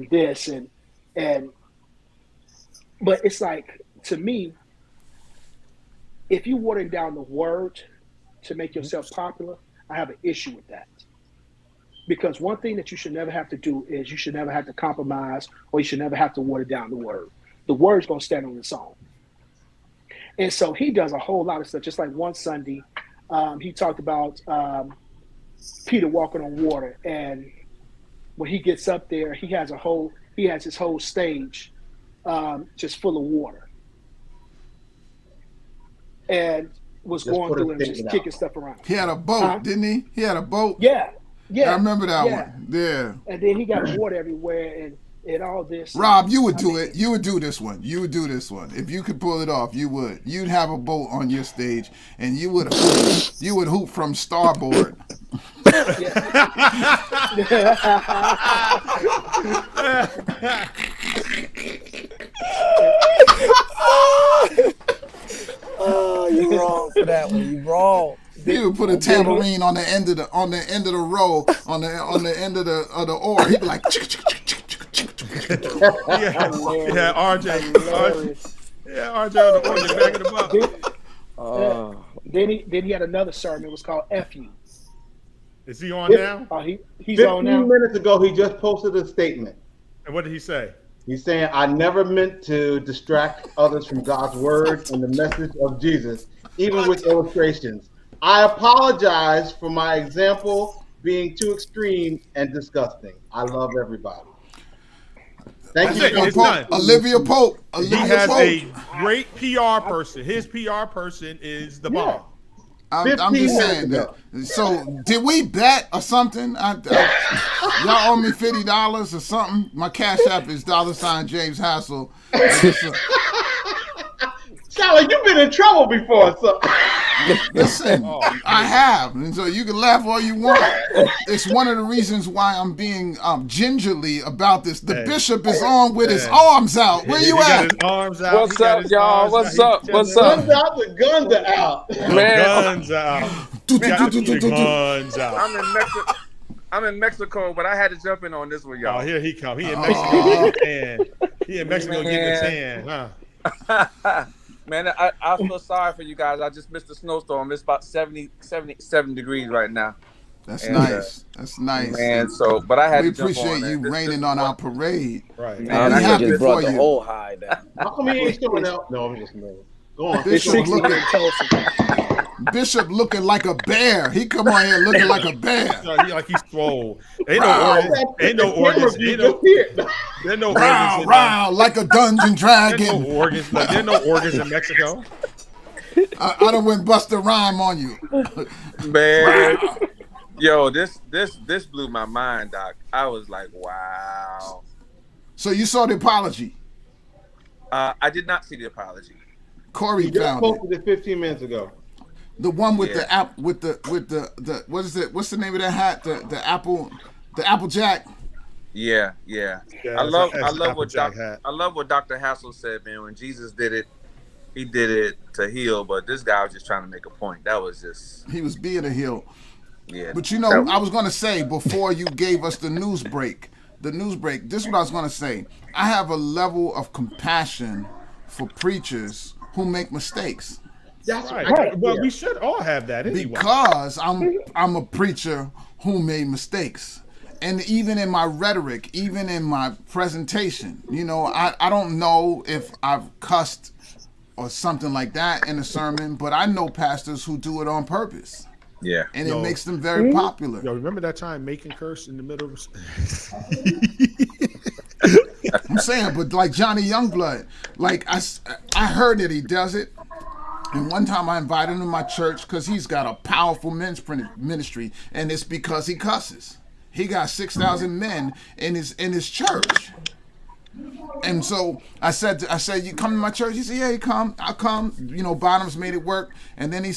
this and but it's like, to me, if you watering down the word to make yourself popular, I have an issue with that. Because one thing that you should never have to do is you should never have to compromise, or you should never have to water down the word. The word's going to stand on its own. And so he does a whole lot of stuff. Just like one Sunday, he talked about Peter walking on water. And when he gets up there, he has his whole stage just full of water. And was Just going put a through and just statement kicking out. stuff around. He had a boat, didn't he? He had a boat. Yeah. I remember that one. Yeah. And then he got water everywhere and all this. Rob, you would do it. You would do this one. You would do this one. If you could pull it off, you would. You'd have a boat on your stage, and you would hoop from starboard. Oh, you're wrong for that one. You're wrong. He would put a tambourine on the end of the row, on the end of the oar. He'd be like, Yeah, RJ. RJ on the organ backing him up. Then he had another sermon. It was called F You. Is he on now? Oh, he's 15 on now. minutes ago, he just posted a statement. And what did he say? He's saying, I never meant to distract others from God's word and the message of Jesus, even with illustrations. I apologize for my example being too extreme and disgusting. I love everybody. Thank That's you. it. It's done. Olivia Pope. He has a great PR person. His PR person is the bomb. I'm 15 just minutes saying ago. that. So, did we bet or something? Y'all owe me $50 or something. My cash app is $James Hassel. Sound like you've been in trouble before. So. Listen, Oh, I have, and so you can laugh all you want. It's one of the reasons why I'm being gingerly about this. The Hey. bishop is on with his Hey. arms out. Where he you got at? his arms out. What's He got up, his y'all? arms What's out. up? He What's chilling. up? Guns out, the guns are out. The Man. guns out. Got the guns out. I'm in Mexico, but I had to jump in on this one, Oh, y'all. here he come. He in Mexico getting a tan. He in Mexico getting a Man. tan, huh? Man, I feel sorry for you guys. I just missed the snowstorm. It's about 77 degrees right now. That's And, nice. That's nice. Man, so, but I had We to jump appreciate on you that. raining on our parade. Right. Man, I I'm I think happy just couldn't- brought for the you. whole high down. How come he ain't showing out? No, I'm just moving. Go on. It's Bishop 60 looking, in Tulsa. Bishop looking like a bear. He come on here looking like a bear. He like he's swole. Ain't Wow. no organs. Ain't no The camera organs. view Ain't no, just here. there's no Row, organs. row, like a dungeon There's dragon. no organs. Like, there's no organs in Mexico. I done went bust a rhyme on you. Man, yo, this blew my mind, Doc. I was like, wow. So you saw the apology. I did not see the apology. Corey He just found it. posted it 15 minutes ago. The one with Yeah. the app with the what is it? What's the name of that hat? The Apple Jack. Yeah. Yeah, I love that's an what Applejack hat. I love what Dr. Hassel said, man. When Jesus did it, he did it to heal, but this guy was just trying to make a point. That was just He was being a heel. yeah. But you know, I was gonna say before you gave us the news break, this is what I was gonna say. I have a level of compassion for preachers who make mistakes. That's Right. Well, yeah. we should all have that anyway. Because I'm a preacher who made mistakes. And even in my rhetoric, even in my presentation, you know, I don't know if I've cussed or something like that in a sermon, but I know pastors who do it on purpose. Yeah. And No. it makes them very popular. Yo, remember that time Macon cursed in the middle of I'm saying, but like Johnny Youngblood, like I heard that he does it. And one time I invited him to my church because he's got a powerful men's ministry, and it's because he cusses. He got 6,000 men in his church. And so I said, you come to my church? He said, yeah, you come. I'll come. You know, Bottoms made it work. And then I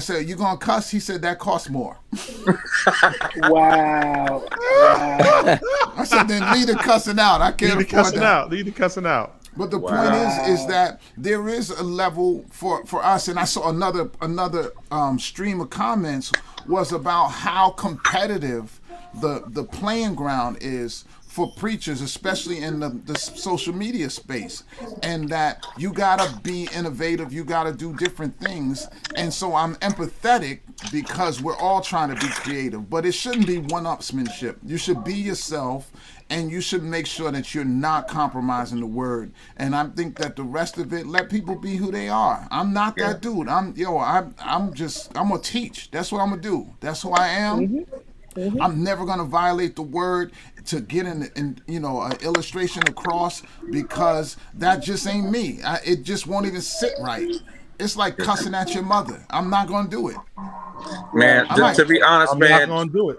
said, you gonna cuss? He said, that costs more. Wow. I said, then leave the cussing out. I can't Leave the afford cussing that. out. Leave the cussing out. But the point is that there is a level for us, and I saw another stream of comments was about how competitive the playing ground is for preachers, especially in the social media space, and that you gotta be innovative, you gotta do different things. And so I'm empathetic because we're all trying to be creative, but it shouldn't be one-upsmanship. You should be yourself, and you should make sure that you're not compromising the word. And I think that the rest of it, let people be who they are. I'm not that dude. I'm gonna teach. That's what I'm gonna do. That's who I am. I'm never gonna violate the word to get in an illustration across, because that just ain't me. It just won't even sit right. It's like cussing at your mother. I'm not gonna do it. Man, to be honest, I'm man, not gonna do it.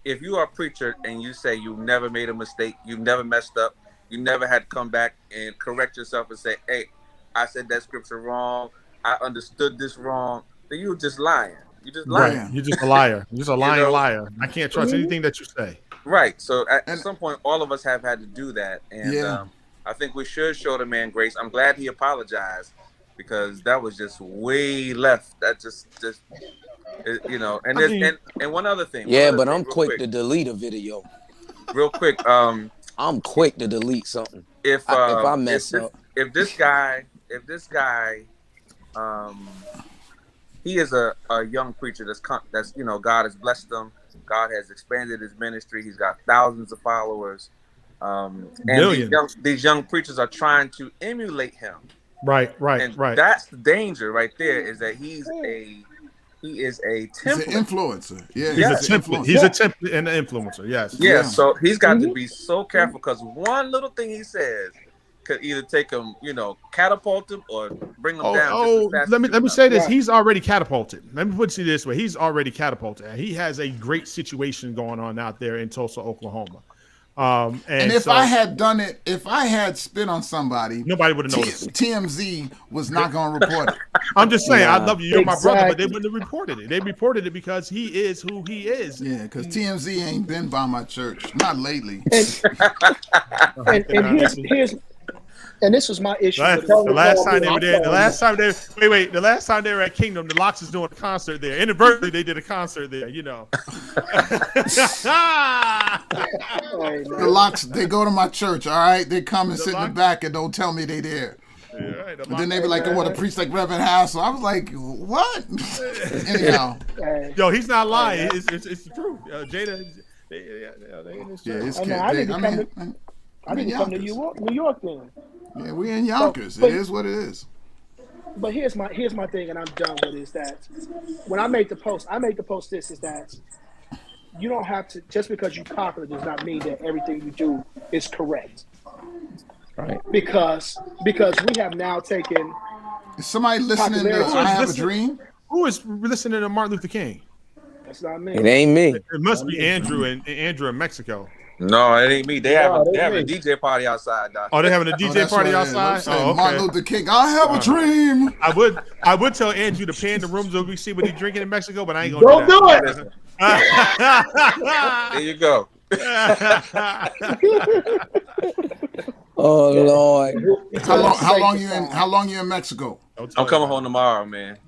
If you are a preacher and you say you never made a mistake, you never messed up, you never had to come back and correct yourself and say, hey, I said that scripture wrong, I understood this wrong, then you're just lying. You're just lying. Right. You're just a liar. You're just a lying know? liar. I can't trust anything that you say. Right. So at some point, all of us have had to do that. And I think we should show the man grace. I'm glad he apologized, because that was just way left. That just and and one other thing. Yeah, but I'm quick to delete a video. Real quick. I'm quick to delete something. If I mess up. If this guy, he is a young preacher that's God has blessed him. God has expanded his ministry. He's got thousands of followers. And these young preachers are trying to emulate him. Right. And that's the danger right there, is that he is a template. He's an influencer. Yeah, He's a template. He's a template and an influencer. Yes. Yeah. So he's got to be so careful, because one little thing he says could either take him, catapult him or bring him down. Let me say this. He's already catapulted. Let me put it this way. He's already catapulted. He has a great situation going on out there in Tulsa, Oklahoma. And if I had done it, if I had spit on somebody, nobody would have noticed. TMZ was not going to report it. I'm just saying, I love you, you're my brother, but they Exactly. wouldn't have reported it. They reported it because he is who he is. Yeah, because TMZ ain't been by my church, not lately. And here's and this was my issue. with The last time they were there, the last time they were at Kingdom, the Locks is doing a concert there. Inadvertently, they did a concert there, you know. The Locks, they go to my church, all right? They come and sit in the back and don't tell me they there. Yeah, right, And then they be like, they want to preach like Reverend Hassel. I was like, what? Anyhow. Yo, he's not lying. It's the truth. Jada, they in this church. It's I need to come to New York then. Yeah, we in Yonkers. But- It is what it is. But here's my thing, and I'm done with it, is that when I made the post, this is that you don't have to, just because you're popular does not mean that everything you do is correct. Right. Because we have now taken Is somebody listening to Popularity. I Have a Dream? Who is listening to Martin Luther King? that's not me. It ain't me. It must be Andrew in Mexico. No, it ain't me. They have a ain't me. DJ party outside, Doc. Oh, they're having a DJ that's party what it is. outside. I'm saying, Oh, okay. Martin Luther King, I have a dream. I would tell Andrew to pan the rooms so we see what he's drinking in Mexico, but I ain't gonna Don't do that. There you go. Oh Lord. How long you in Mexico? I'm coming home tomorrow, man.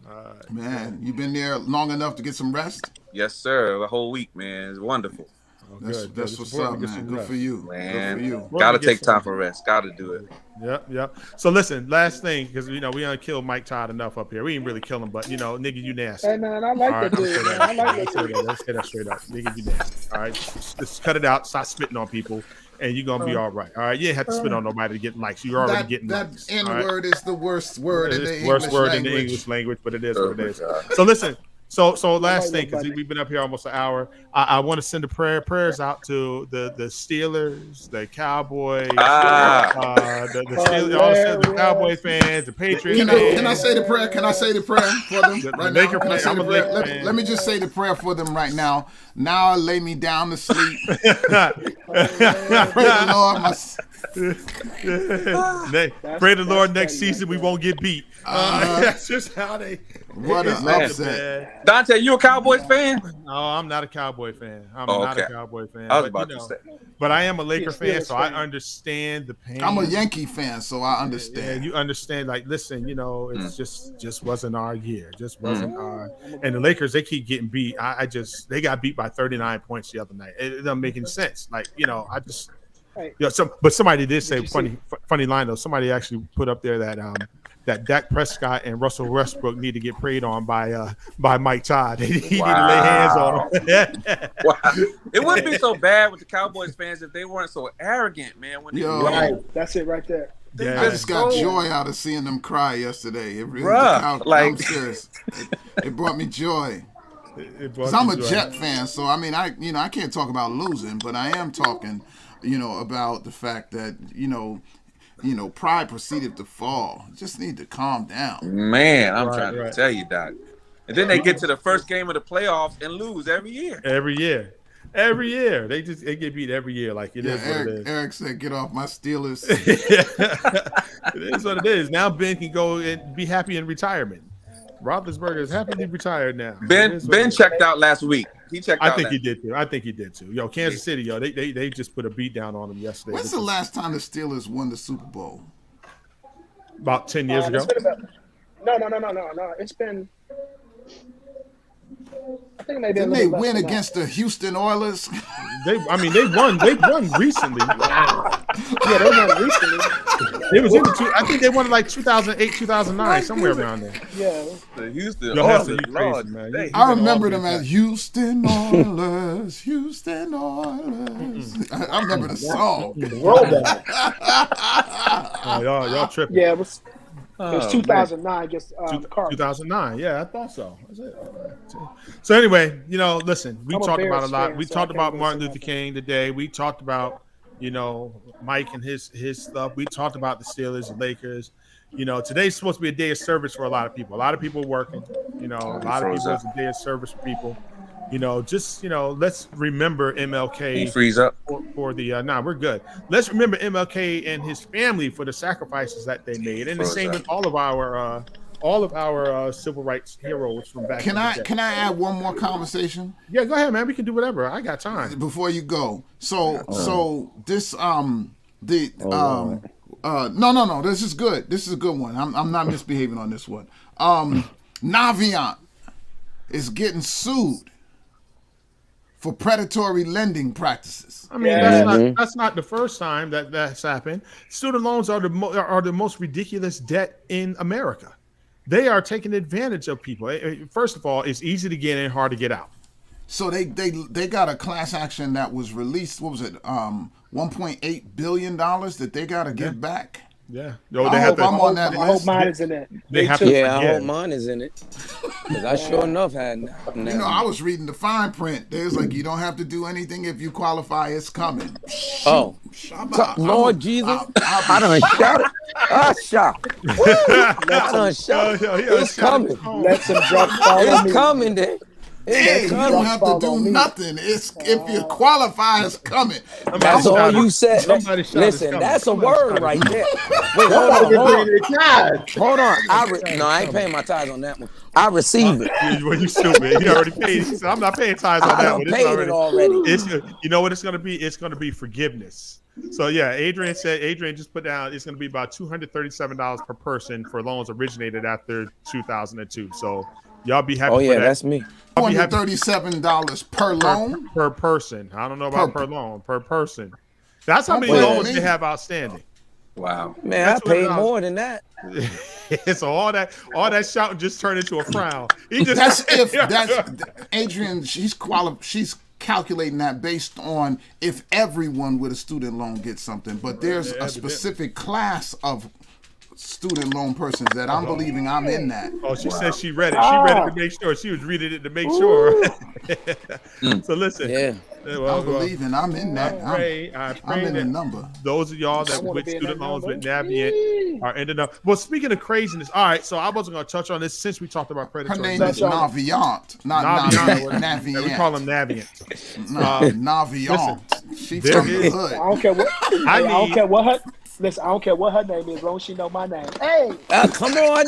Man, you been there long enough to get some rest? Yes, sir. The whole week, man. It's wonderful. That's what's up, man. Good for you. Man, Good for you. gotta take time for rest. Gotta do it. Yep. So listen, last thing, because we done killed Mike Todd enough up here. We didn't really kill him, but nigga, you nasty. Hey man, I like All that right, dude. Man. I like that dude. let's say that straight up. Nigga, you nasty. All right, just cut it out. Stop spitting on people, and you're gonna be all right. All right, you ain't have to spit on nobody to get likes. You're already getting likes. That N all right? word is the worst word in the It's the English worst word language. in the English language, but it is what it is. God. So listen. So last like thing, because that, we've been up here almost an hour. I want to send prayers out to the Steelers, the Cowboys, the Steelers, all the Cowboy fans, the Patriots. Can I say the prayer? Can I say the prayer for them right now? Laker Can I fan. say I'm the a prayer? Laker fan. Let me just say the prayer for them right now. Now I lay me down to sleep. Pray the Lord. Pray the Lord next funny, season we won't get beat. That's just how they. What it's an not upset. bad. Dante, you a Cowboys fan? No, I'm not a Cowboy fan. I'm Oh, not a okay. Cowboy fan. I was but, about to say. But I am a Laker Yes, fan, yes, so I fan. understand the pain. I'm a Yankee fan, so I Yeah, understand. you understand. Like, listen, it's just wasn't our year. Just wasn't our. And the Lakers, they keep getting beat. They got beat by 39 points the other night. It doesn't make any sense. Like, I just. Hey. But somebody did say Did you funny line though. Somebody actually put up there that that Dak Prescott and Russell Westbrook need to get preyed on by Mike Todd. He need to lay hands on them. Wow. It wouldn't be so bad with the Cowboys fans if they weren't so arrogant, man. When they Yo. Right, that's it right there. Yeah. I just got So- joy out of seeing them cry yesterday. It really, Bruh, I'm serious. It brought me joy. It brought 'Cause I'm you a joy. Jet fan, so I mean, I can't talk about losing, but I am talking, about the fact that pride proceeded to fall. Just need to calm down. Man, I'm Right, trying to right. tell you, Doc. And then they get to the first game of the playoffs and lose every year. Every year, they get beat every year. Like it is what it is. Eric said, "Get off my Steelers." It is what it is. Now Ben can go and be happy in retirement. Roethlisberger is happily retired now. It Ben is what it is. checked out last week. He checked I out. think last he did too. I think he did too. Yo, Kansas City, they just put a beat down on him yesterday. When's the last time the Steelers won the Super Bowl? About 10 years ago. It's been about, no. It's been. I think maybe Didn't they win against the Houston Oilers? They won. They won recently. Yeah, they won recently. It was I think they won like 2008, 2009, somewhere around there. Yeah. The Houston Yo, Hester, Oilers, you crazy, Lord, man. dang. I remember them as Houston Oilers, Houston Oilers. I remember the song. Rollback. Oh, y'all tripping. Yeah, it was Oh, 2009 against the Cardinals. 2009. Yeah, I thought so. That's it. So anyway, listen, we I'm a talked about a Bears lot. fan, We so talked I about can't Martin listen Luther to King today. We talked about, Mike and his stuff. We talked about the Steelers, the Lakers. Today's supposed to be a day of service for a lot of people. A lot of people are working. A lot of people, it's a day of service for people. Let's remember Can you MLK freeze up? for for the. Nah, we're good. Let's remember MLK and his family for the sacrifices that they made, and the same with all of our civil rights heroes from back. Can I add one more conversation? Yeah, go ahead, man. We can do whatever. I got time. Before you go, so this no, this is good. This is a good one. I'm not misbehaving on this one. Navient is getting sued for predatory lending practices. I mean, that's not the first time that's happened. Student loans are the most ridiculous debt in America. They are taking advantage of people. First of all, it's easy to get in, hard to get out. So they got a class action that was released. What was it? $1.8 billion that they got to give back. Yeah. I hope mine is in it. I hope mine is in it. Because I sure enough had. I was reading the fine print. There's like, you don't have to do anything if you qualify. It's coming. Oh, Lord Jesus! I done shot it. I shot. I done shot. It's coming. Let some drugs fall. It's coming, then. Hey, you don't have to do nothing. It's if you qualify, it's coming. That's all you said. Listen, that's a word right there. Wait, hold on. I ain't paying my tithes on that one. I receive it. Well, you stupid. You already paid. So I'm not paying tithes on that one. Paid it already. You know what it's going to be? It's going to be forgiveness. So yeah, Adrian just put down it's going to be about $237 per person for loans originated after 2002. So y'all be happy. Oh yeah, for that. That's me. $237 per loan per person. I don't know about per loan, per person. That's how many loans they have outstanding. Wow, man, I paid more than that. So all that shouting just turned into a frown. That's Adrian. She's calculating that based on if everyone with a student loan gets something, but there's a specific class of student loan persons that I'm believing I'm in that. Oh, she said she read it. She read it to make sure. She was reading it to make sure. So listen. Yeah. I'm believing I'm in that. I pray I'm in that the number. Those of y'all that with student loans with Navient are ended up. Well, speaking of craziness, all right. So I wasn't going to touch on this since we talked about predatory. Her name is Navient, not Navient. We call him Navient. Navient. She from the hood. I don't care what. I don't care what her. Listen, I don't care what her name is, as long as she know my name. Hey, come on,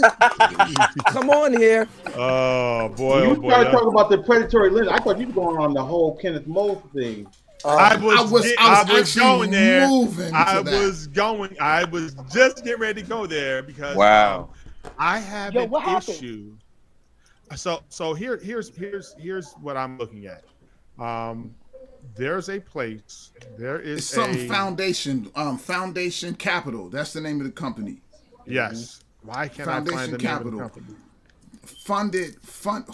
come on here. Oh boy! You started talking about the predatory lending. I thought you were going on the whole Kenneth Mole thing. I was going there. I was just getting ready to go there because I have an issue. So here's what I'm looking at. There's a place. There is something foundation capital. That's the name of the company. Yes. Why can't I find the capital name of the company?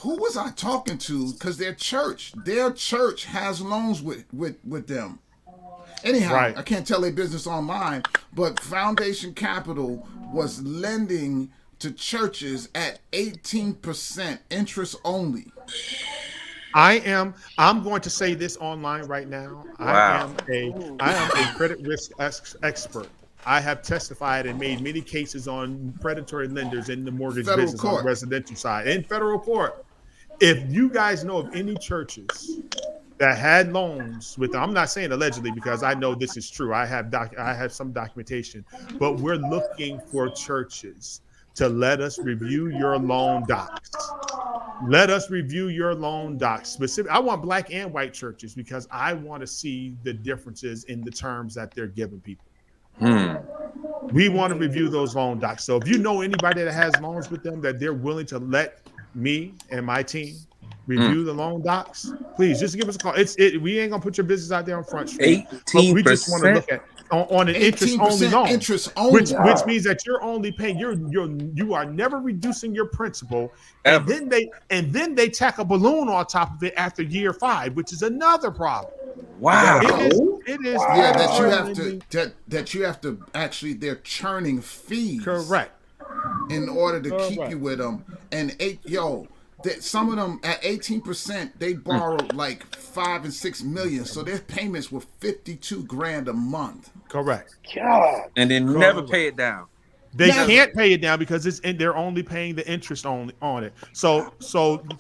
Who was I talking to? Because their church has loans with them. Anyhow, right. I can't tell their business online, but Foundation Capital was lending to churches at 18% interest only. I'm going to say this online right now. Wow. I am a credit risk expert. I have testified and made many cases on predatory lenders in the mortgage business on the residential side in federal court. If you guys know of any churches that had loans with them, I'm not saying allegedly because I know this is true. I have some documentation, but we're looking for churches to let us review your loan docs. Let us review your loan docs. I want black and white churches because I want to see the differences in the terms that they're giving people. We want to review those loan docs. So if you know anybody that has loans with them that they're willing to let me and my team review the loan docs, please just give us a call. We ain't gonna put your business out there on Front Street. 18%. We just want to look at on an interest-only loan, which means that you're only paying. You are never reducing your principal, and then they tack a balloon on top of it after year 5, which is another problem. Wow, it is. Yeah, that you have to actually they're churning fees. Correct. In order to keep you with them, and some of them at 18%, they borrowed like 5 and 6 million, so their payments were $52,000 a month. Correct. God. And they never pay it down. They can't pay it down because they're only paying the interest only on it. So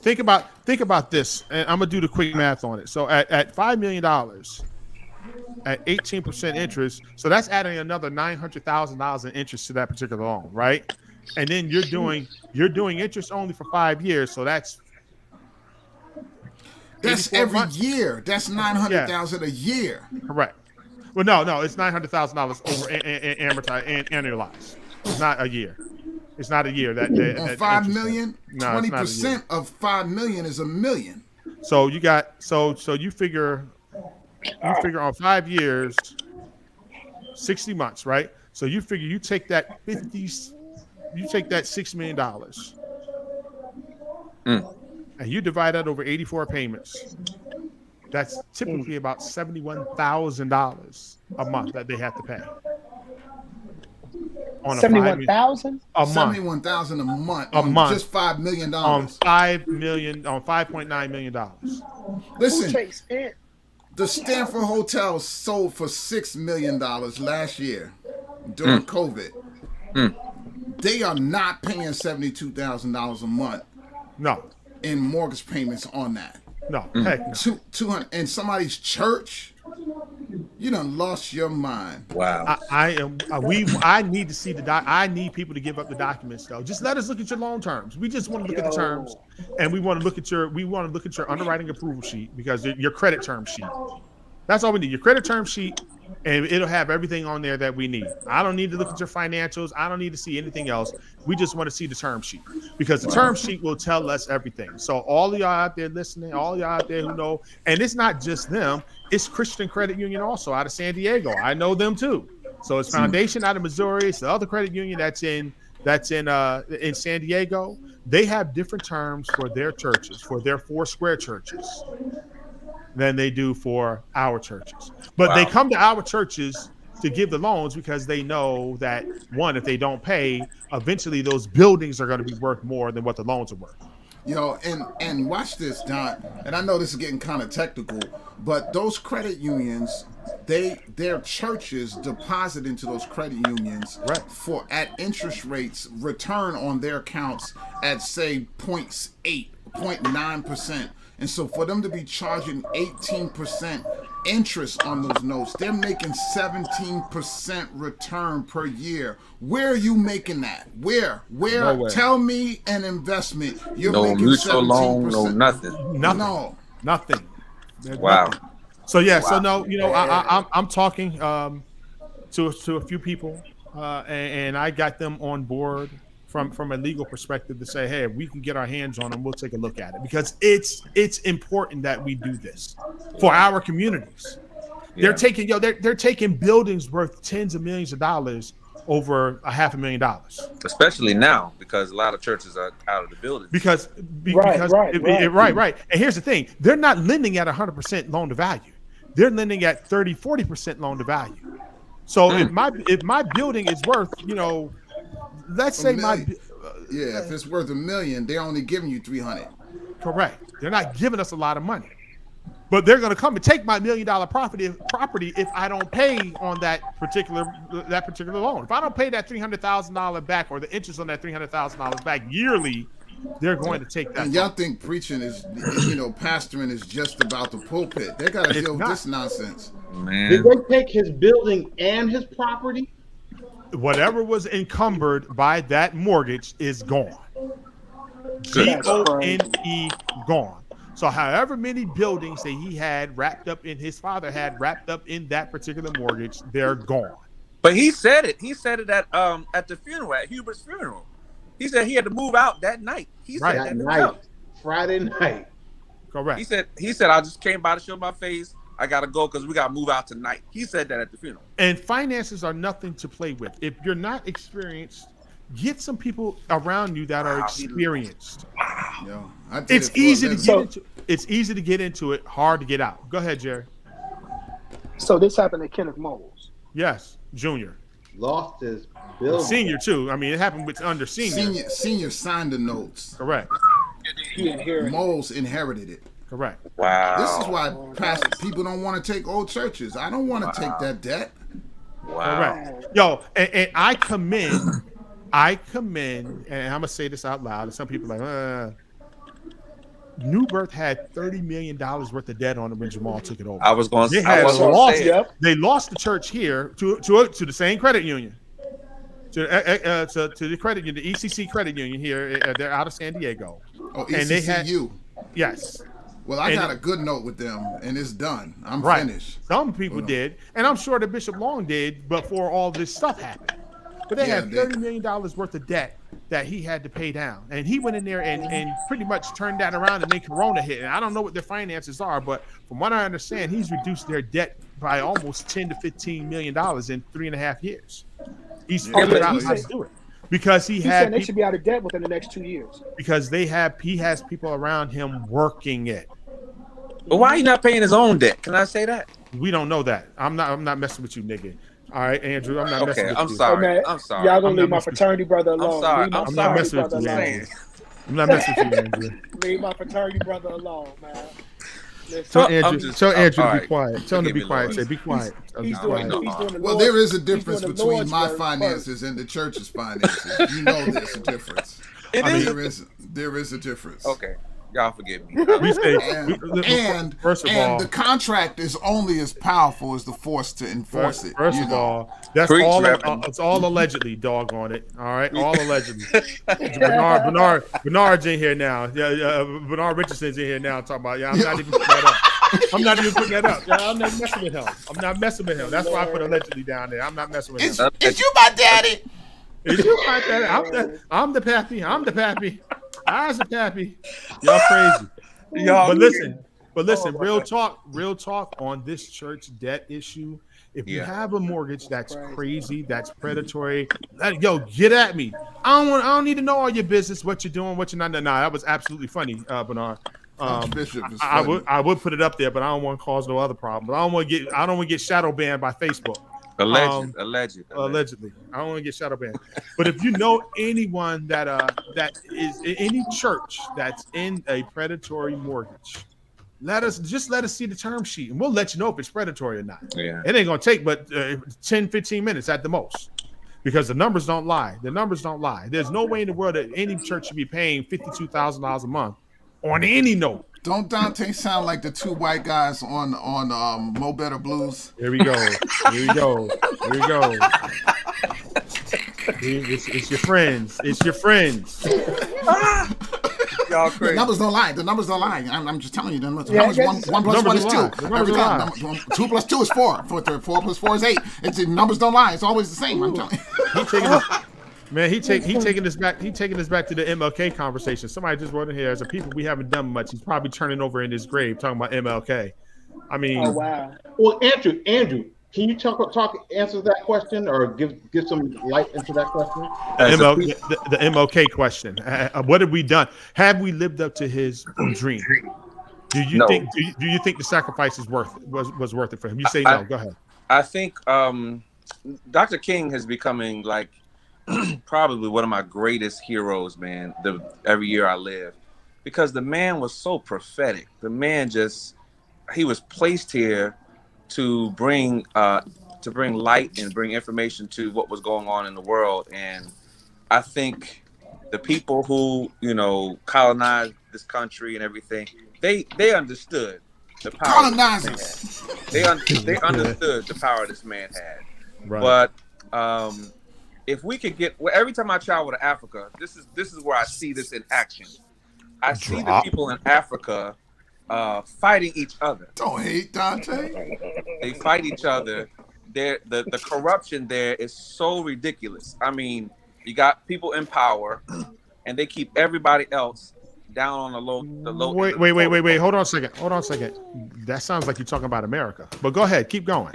think about this, and I'm gonna do the quick math on it. So at $5 million, at 18% interest. So that's adding another $900,000 in interest to that particular loan, right? And then you're doing interest only for 5 years. So that's every months? year. That's $900,000 a year. Correct. Well, no, it's $900,000 over amortized and annualized. It's not a year. It's not a year. That On 5 million, no, 20% of 5 million is $1 million. So you got so you figure on 5 years, 60 months, right? So you figure you take that $6 million and you divide that over 84 payments. That's typically about $71,000 a month that they have to pay. On 71,000? A month. $71,000 a month. A month. Just $5 million. On $5.9 million. Listen, Who takes it? the Stanford Hotel sold for $6 million last year during COVID. They are not paying $72,000 a month No. in mortgage payments on that. No. Heck no. 200 and somebody's church. You done lost your mind. Wow. I need to see the I need people to give up the documents though. Just let us look at your loan terms. We just want to look at the terms, and we want to look at your underwriting approval sheet, because your credit term sheet. That's all we need. Your credit term sheet, and it'll have everything on there that we need. I don't need to look at your financials. I don't need to see anything else. We just want to see the term sheet, because the term sheet will tell us everything. So all of y'all out there listening, all y'all out there who know, and it's not just them, it's Christian Credit Union also out of San Diego. I know them too. So it's Foundation out of Missouri. It's the other credit union that's in San Diego. They have different terms for their churches, for their Foursquare churches, than they do for our churches. But they come to our churches to give the loans because they know that, one, if they don't pay, eventually those buildings are going to be worth more than what the loans are worth. You know, and watch this, Don. And I know this is getting kind of technical, but those credit unions, their churches deposit into those credit unions for at interest rates return on their accounts at say 0.8, 0.9%. And so for them to be charging 18% interest on those notes, they're making 17% return per year. Where are you making that? Where? Nowhere. Tell me an investment you're No making mutual 17%. loan, no nothing. Nothing. There's Wow. nothing. So yeah, so no, you know, I'm talking to a few people, and I got them on board from a legal perspective to say, hey, if we can get our hands on them, we'll take a look at it, because it's important that we do this for our communities. They're taking buildings worth tens of millions of dollars over $500,000, Especially now, because a lot of churches are out of the building. Right. And here's the thing: they're not lending at 100% loan to value; they're lending at 30-40% loan to value. So if my building is worth, you know, let's say if it's worth $1 million, they're only giving you 300. Correct. They're not giving us a lot of money, but they're going to come and take my $1 million property if I don't pay on that particular loan. If I don't pay that $300,000 back, or the interest on that $300,000 back yearly, they're going to take that. And y'all think preaching is, you know, pastoring is just about the pulpit. They got to deal with this nonsense. Man. Did they take his building and his property? Whatever was encumbered by that mortgage is gone. Gone. Gone. So however many buildings that he had wrapped up in, his father had wrapped up in that particular mortgage, they're gone. But he said it. He said it at the funeral, at Hubert's funeral. He said he had to move out that night. He said that night, Friday night. Correct. He said I just came by to show my face. I gotta go because we gotta move out tonight. He said that at the funeral. And finances are nothing to play with. If you're not experienced, get some people around you that are experienced. Yo, it's easy to get into. It's easy to get into it, hard to get out. Go ahead, Jerry. So this happened to Kenneth Moles. Yes, Junior. Lost his building. Senior too. I mean, it happened with under senior. Senior signed the notes. Correct. Moles inherited it. Correct. Wow. This is why people don't want to take old churches. I don't want to take that debt. Wow. Correct. Yo, and I commend, and I'm gonna say this out loud, and some people are like, New Birth had $30 million worth of debt on it when Jamal took it over. I was going They to had lost. say it. Yep. They lost the church here to the same credit union, to the credit union, the ECC credit union here. They're out of San Diego. Oh, And they had- ECCU. Yes. Well, I and got a good note with them, and it's done. I'm Right. finished. Some people did, and I'm sure that Bishop Long did before all this stuff happened. But they had $30 million worth of debt that he had to pay down. And he went in there and pretty much turned that around, and then Corona hit. And I don't know what their finances are, but from what I understand, he's reduced their debt by almost $10 to $15 million in 3.5 years. He's figured out how to do it. Because he He's had saying they should be out of debt within the next 2 years. because he has people around him working it. But why are you not paying his own debt? Can I say that? We don't know that. I'm not messing with you, nigga. All right, Andrew, I'm not messing Okay, with I'm you. sorry. Hey, man, I'm sorry. Y'all gonna I'm leave not my messing with fraternity brother I'm alone. sorry. Leave my I'm not fraternity messing with brother you, alone. Andrew. I'm not messing with you, Andrew. Leave my fraternity brother alone, man. Listen, Tell I'm Andrew, just- tell Andrew to all be right. quiet. Tell him to Forgive be me, quiet. Lord. Say, be quiet. Be he's doing quiet. the Well, Lord's- there is a he's difference doing the between Lord's my work finances and the church's finances. You know there's a difference. It is. There is a difference. Okay, y'all forgive me. We say, And first of all, the contract is only as powerful as the force to enforce it. First you of know. all, that's Preach, all. Reverend. It's all allegedly. Doggone it! All right, all allegedly. Bernard's in here now. Yeah, Bernard Richardson's in here now talking about. Yeah, I'm not even putting that up. I'm not even putting that up. Yeah, I'm not messing with him. I'm not messing with him. That's why I put allegedly down there. I'm not messing with him. It's you, my daddy. Is you like that? I'm the pappy. I'm the pappy. I's the pappy. Y'all crazy. Y'all But listen, real talk on this church debt issue. If you have a mortgage that's crazy, that's predatory, get at me. I don't need to know all your business, what you're doing, what you're not. No, that was absolutely funny, Bernard. Bishop is I funny. would put it up there, but I don't want to cause no other problem. But I don't want to get shadow banned by Facebook. Allegedly. I don't want to get shadow banned. But if you know anyone that is in any church that's in a predatory mortgage, let us see the term sheet, and we'll let you know if it's predatory or not. Yeah. It ain't gonna take but 10, 15 minutes at the most, because the numbers don't lie. The numbers don't lie. There's no way in the world that any church should be paying $52,000 a month on any note. Don't Dante sound like the two white guys on Mo Better Blues? Here we go. It's your friends. It's your friends. Y'all The crazy. numbers don't lie. I'm just telling you. The numbers, Yeah, one plus numbers one is lie. two. The numbers Every time. lie. 2 plus 2 is 4. 4 plus 4 is 8. The numbers don't lie. It's always the same. I'm telling you. He taking us back to the MLK conversation. Somebody just wrote in here, as a people we haven't done much. He's probably turning over in his grave talking about MLK. I mean, Oh wow. Well, Andrew, can you answer that question or give some light into that question? the MLK question. What have we done? Have we lived up to his dream? Do you No. think the sacrifice was worth it for him? You say no. Go ahead. I think Dr. King is becoming like probably one of my greatest heroes, man. Every year I live, because the man was so prophetic. The man he was placed here to bring light and bring information to what was going on in the world. And I think the people who colonized this country and everything, they understood the power. Colonizers. They understood the power this man had. Right. But if we could get, every time I travel to Africa, this is where I see this in action. I see the people in Africa fighting each other. Don't hate Dante. They fight each other. The corruption there is so ridiculous. I mean, you got people in power, and they keep everybody else down on the low. Wait. Hold on a second. That sounds like you're talking about America. But go ahead. Keep going.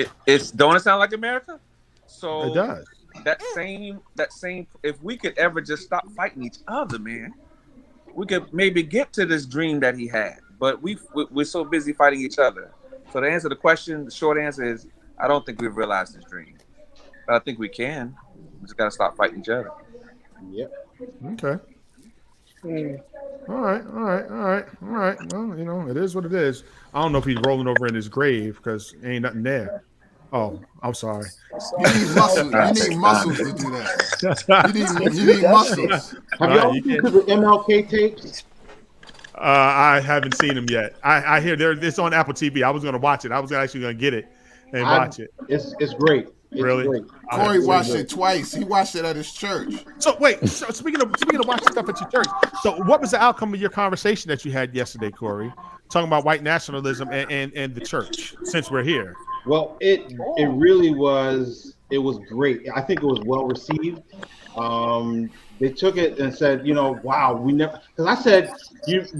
Don't it sound like America? So It does. That same. If we could ever just stop fighting each other, man, we could maybe get to this dream that he had. But we're so busy fighting each other. So to answer the question, the short answer is I don't think we've realized his dream. But I think we can. We just gotta stop fighting each other. Yep. Okay. All right. Well, it is what it is. I don't know if he's rolling over in his grave because ain't nothing there. Oh, I'm sorry. You need muscles to do that. You need muscles. Have y'all listened to the MLK tapes? I haven't seen them yet. I hear it's on Apple TV. I was going to watch it. I was actually going to get it and watch it. It's great. It's Really? great. Corey watched it twice. He watched it at his church. So wait. So speaking of watching stuff at your church. So what was the outcome of your conversation that you had yesterday, Corey? Talking about white nationalism and the church. Since we're here. Well, it really was. It was great. I think it was well received. They took it and said, wow, we never. Because I said,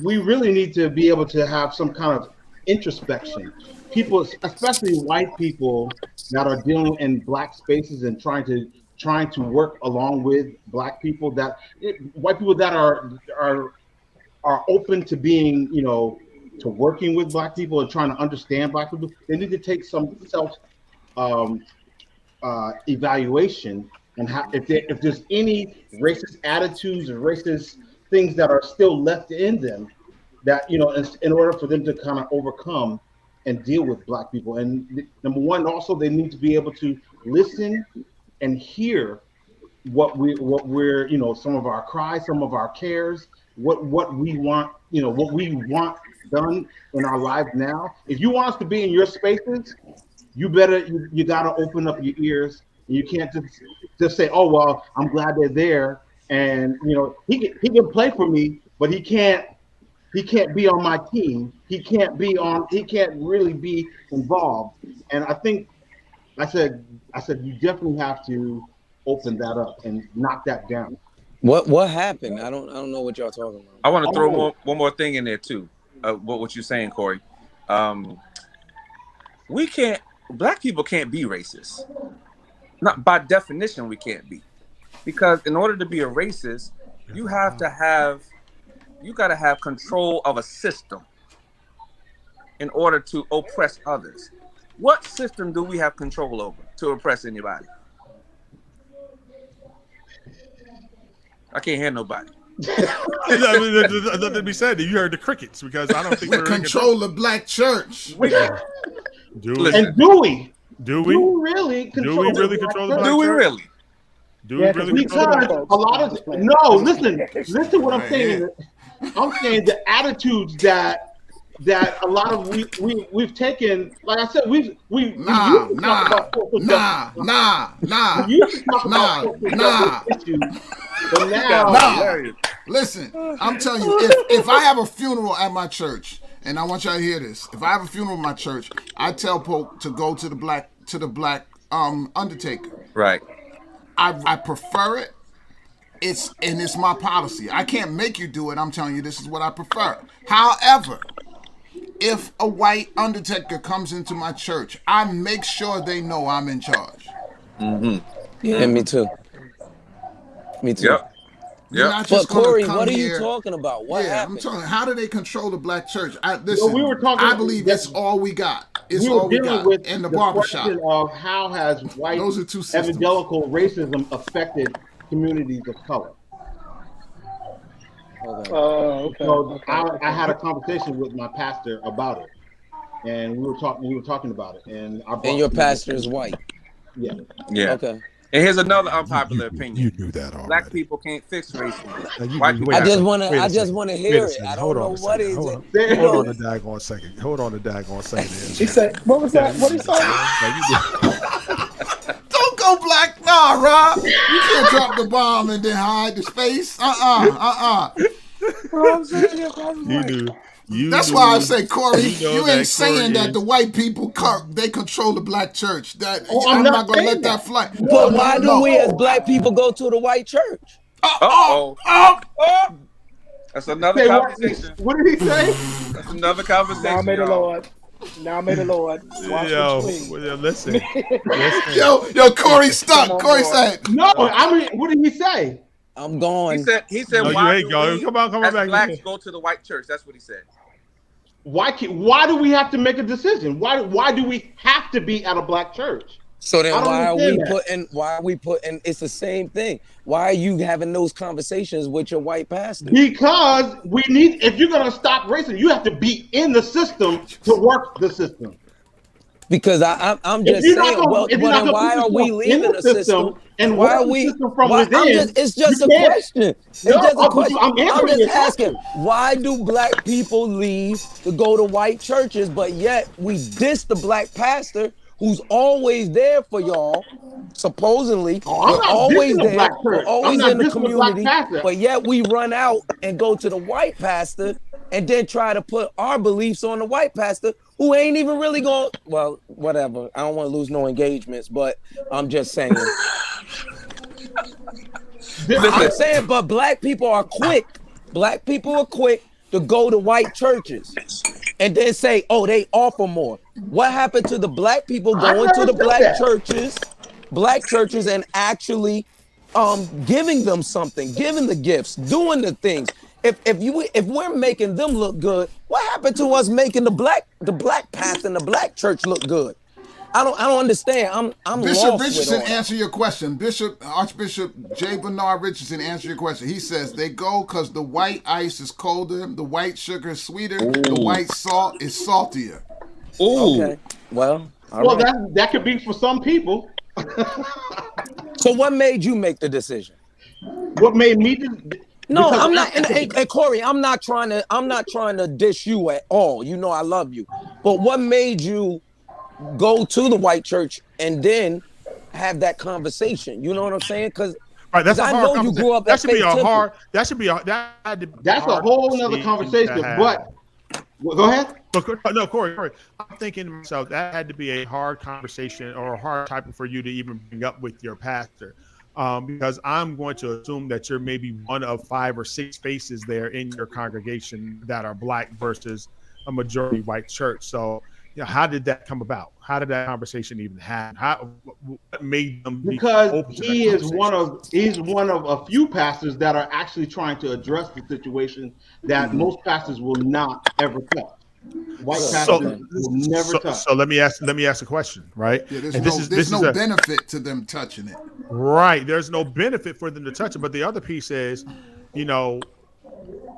we really need to be able to have some kind of introspection. People, especially white people that are dealing in black spaces and trying to work along with black people, white people that are open to being, to working with black people and trying to understand black people. They need to take some self evaluation and if there's any racist attitudes or racist things that are still left in them, that in order for them to kind of overcome and deal with black people. And number one, also they need to be able to listen and hear what we're some of our cries, some of our cares, what we want, what we want done in our lives now. If you want us to be in your spaces, you gotta open up your ears. You can't just say, oh well, I'm glad they're there, and he can play for me, but he can't be on my team. He can't really be involved. And I think I said you definitely have to open that up and knock that down. What happened? I don't know what y'all talking about. I want to throw one more thing in there too. What you're saying, Corey. Black people can't be racist. Not by definition, we can't be, because in order to be a racist, you gotta have control of a system in order to oppress others. What system do we have control over to oppress anybody? I can't hear nobody. There's nothing to be said. You heard the crickets, because I don't think We we're control the black church. Do we? And do we? Do we? Do we really control the black control church? the black Do we church? really? Do we really control the Because a lot of listen what I'm saying. I'm saying the attitudes that a lot of we've taken, like I said, we used to talk about social justice. We used to talk about social justice issues, but now Listen, I'm telling you, if I have a funeral at my church, and I want y'all to hear this, if I have a funeral at my church, I tell folk to go to the black undertaker. Right. I prefer it. It's my policy. I can't make you do it. I'm telling you, this is what I prefer. However, if a white undertaker comes into my church, I make sure they know I'm in charge. Mm-hmm. Yeah, me too. Me too. Yep. But Corey, what are you talking about? What happened? I'm talking. How do they control the black church? Listen, we were talking. I believe that's all we got. It's all we got. With in the barbershop. barbershop. Of how has white Those are two systems. evangelical racism affected communities of color? Okay. So I had a conversation with my pastor about it, and we were talking about it, and your pastor is white. Yeah. Yeah. Okay. And here's another unpopular opinion. You knew that already. Black people can't fix racism. You- White you- people- wait I a just second. want to. Wait a I just second. want to Wait hear a it. second. I don't Hold know on a what second. is Hold it. on. Hold on a daggone second. Hold on a daggone second. He said, what was that? What he said? Don't go black, nah, Rob. You can't drop the bomb and then hide the space. You knew. That's why I say, Corey, you that ain't saying Corey that is- the white people they control the black church. That I'm I'm not not gonna saying let that that. fly. But why do we as black people go to the white church? Oh. That's another conversation. What did he say? That's another conversation. Now may the y'all. Lord. Now may the Lord. Wash Yo, us clean. listen. Yo, Corey stuck. Come on, Corey boy. said, No, I mean, what did he say? I'm going. He said, No, you why ain't do going. we, Come on as back. blacks, go to the white church? That's what he said. Why do we have to make a decision? Why do we have to be at a black church? So then I don't why are we understand putting it's the same thing. Why are you having those conversations with your white pastor? Because we need, if you're gonna stop racism, you have to be in the system to work the system. Because I'm If just you're not saying, gonna, well, if you're well not then gonna why put are we yourself in leaving the the system system? and Why work are the we? system from Why within, it's just you a can't. question. No, It's just a question. I'm I'm answering just your asking, question. why do black people leave to go to white churches, but yet we diss the black pastor who's always there for y'all? Supposedly, Oh, I'm we're not always dissing the there, black we're church. I'm always not in the dissing the black community, pastor. but yet we run out and go to the white pastor and then try to put our beliefs on the white pastor who ain't even really going, well, whatever. I don't want to lose no engagements, but I'm just saying. I'm saying, but black people are quick. Black people are quick to go to white churches and then say, oh, they offer more. What happened to the black people I going to never the said that. black churches and actually giving them something, giving the gifts, doing the things. If we're making them look good, what happened to us making the black pastor and the black church look good? I don't understand. I'm Bishop lost with Richardson, all that. answer your question. Archbishop J. Bernard Richardson, answer your question. He says they go because the white ice is colder, the white sugar is sweeter, the Ooh. white salt is saltier. Ooh. Okay. Well, all Well, right. that could be for some people. So what made you make the decision? What made me No, because I'm not. And Corey, I'm not trying to dish you at all. You know I love you. But what made you go to the white church and then have that conversation? You know what I'm saying? Because Right, that's a I hard know you conversation. grew up That at should be Faith a Temple. hard. That should be a. That had to be that's a hard whole nother conversation conversation. to have. But well, go ahead. But no, Corey, I'm thinking to myself that had to be a hard conversation or a hard topic for you to even bring up with your pastor, because I'm going to assume that you're maybe one of 5 or 6 faces there in your congregation that are black versus a majority white church. So, you know, how did that come about? How did that conversation even happen? What made them be Because open to that he's conversation? one of a few pastors that are actually trying to address the situation that most pastors will not ever touch. White pastors will never touch. So let me ask a question, right? Yeah, And there's no benefit to them touching it. Right. There's no benefit for them to touch it. But the other piece is, you know,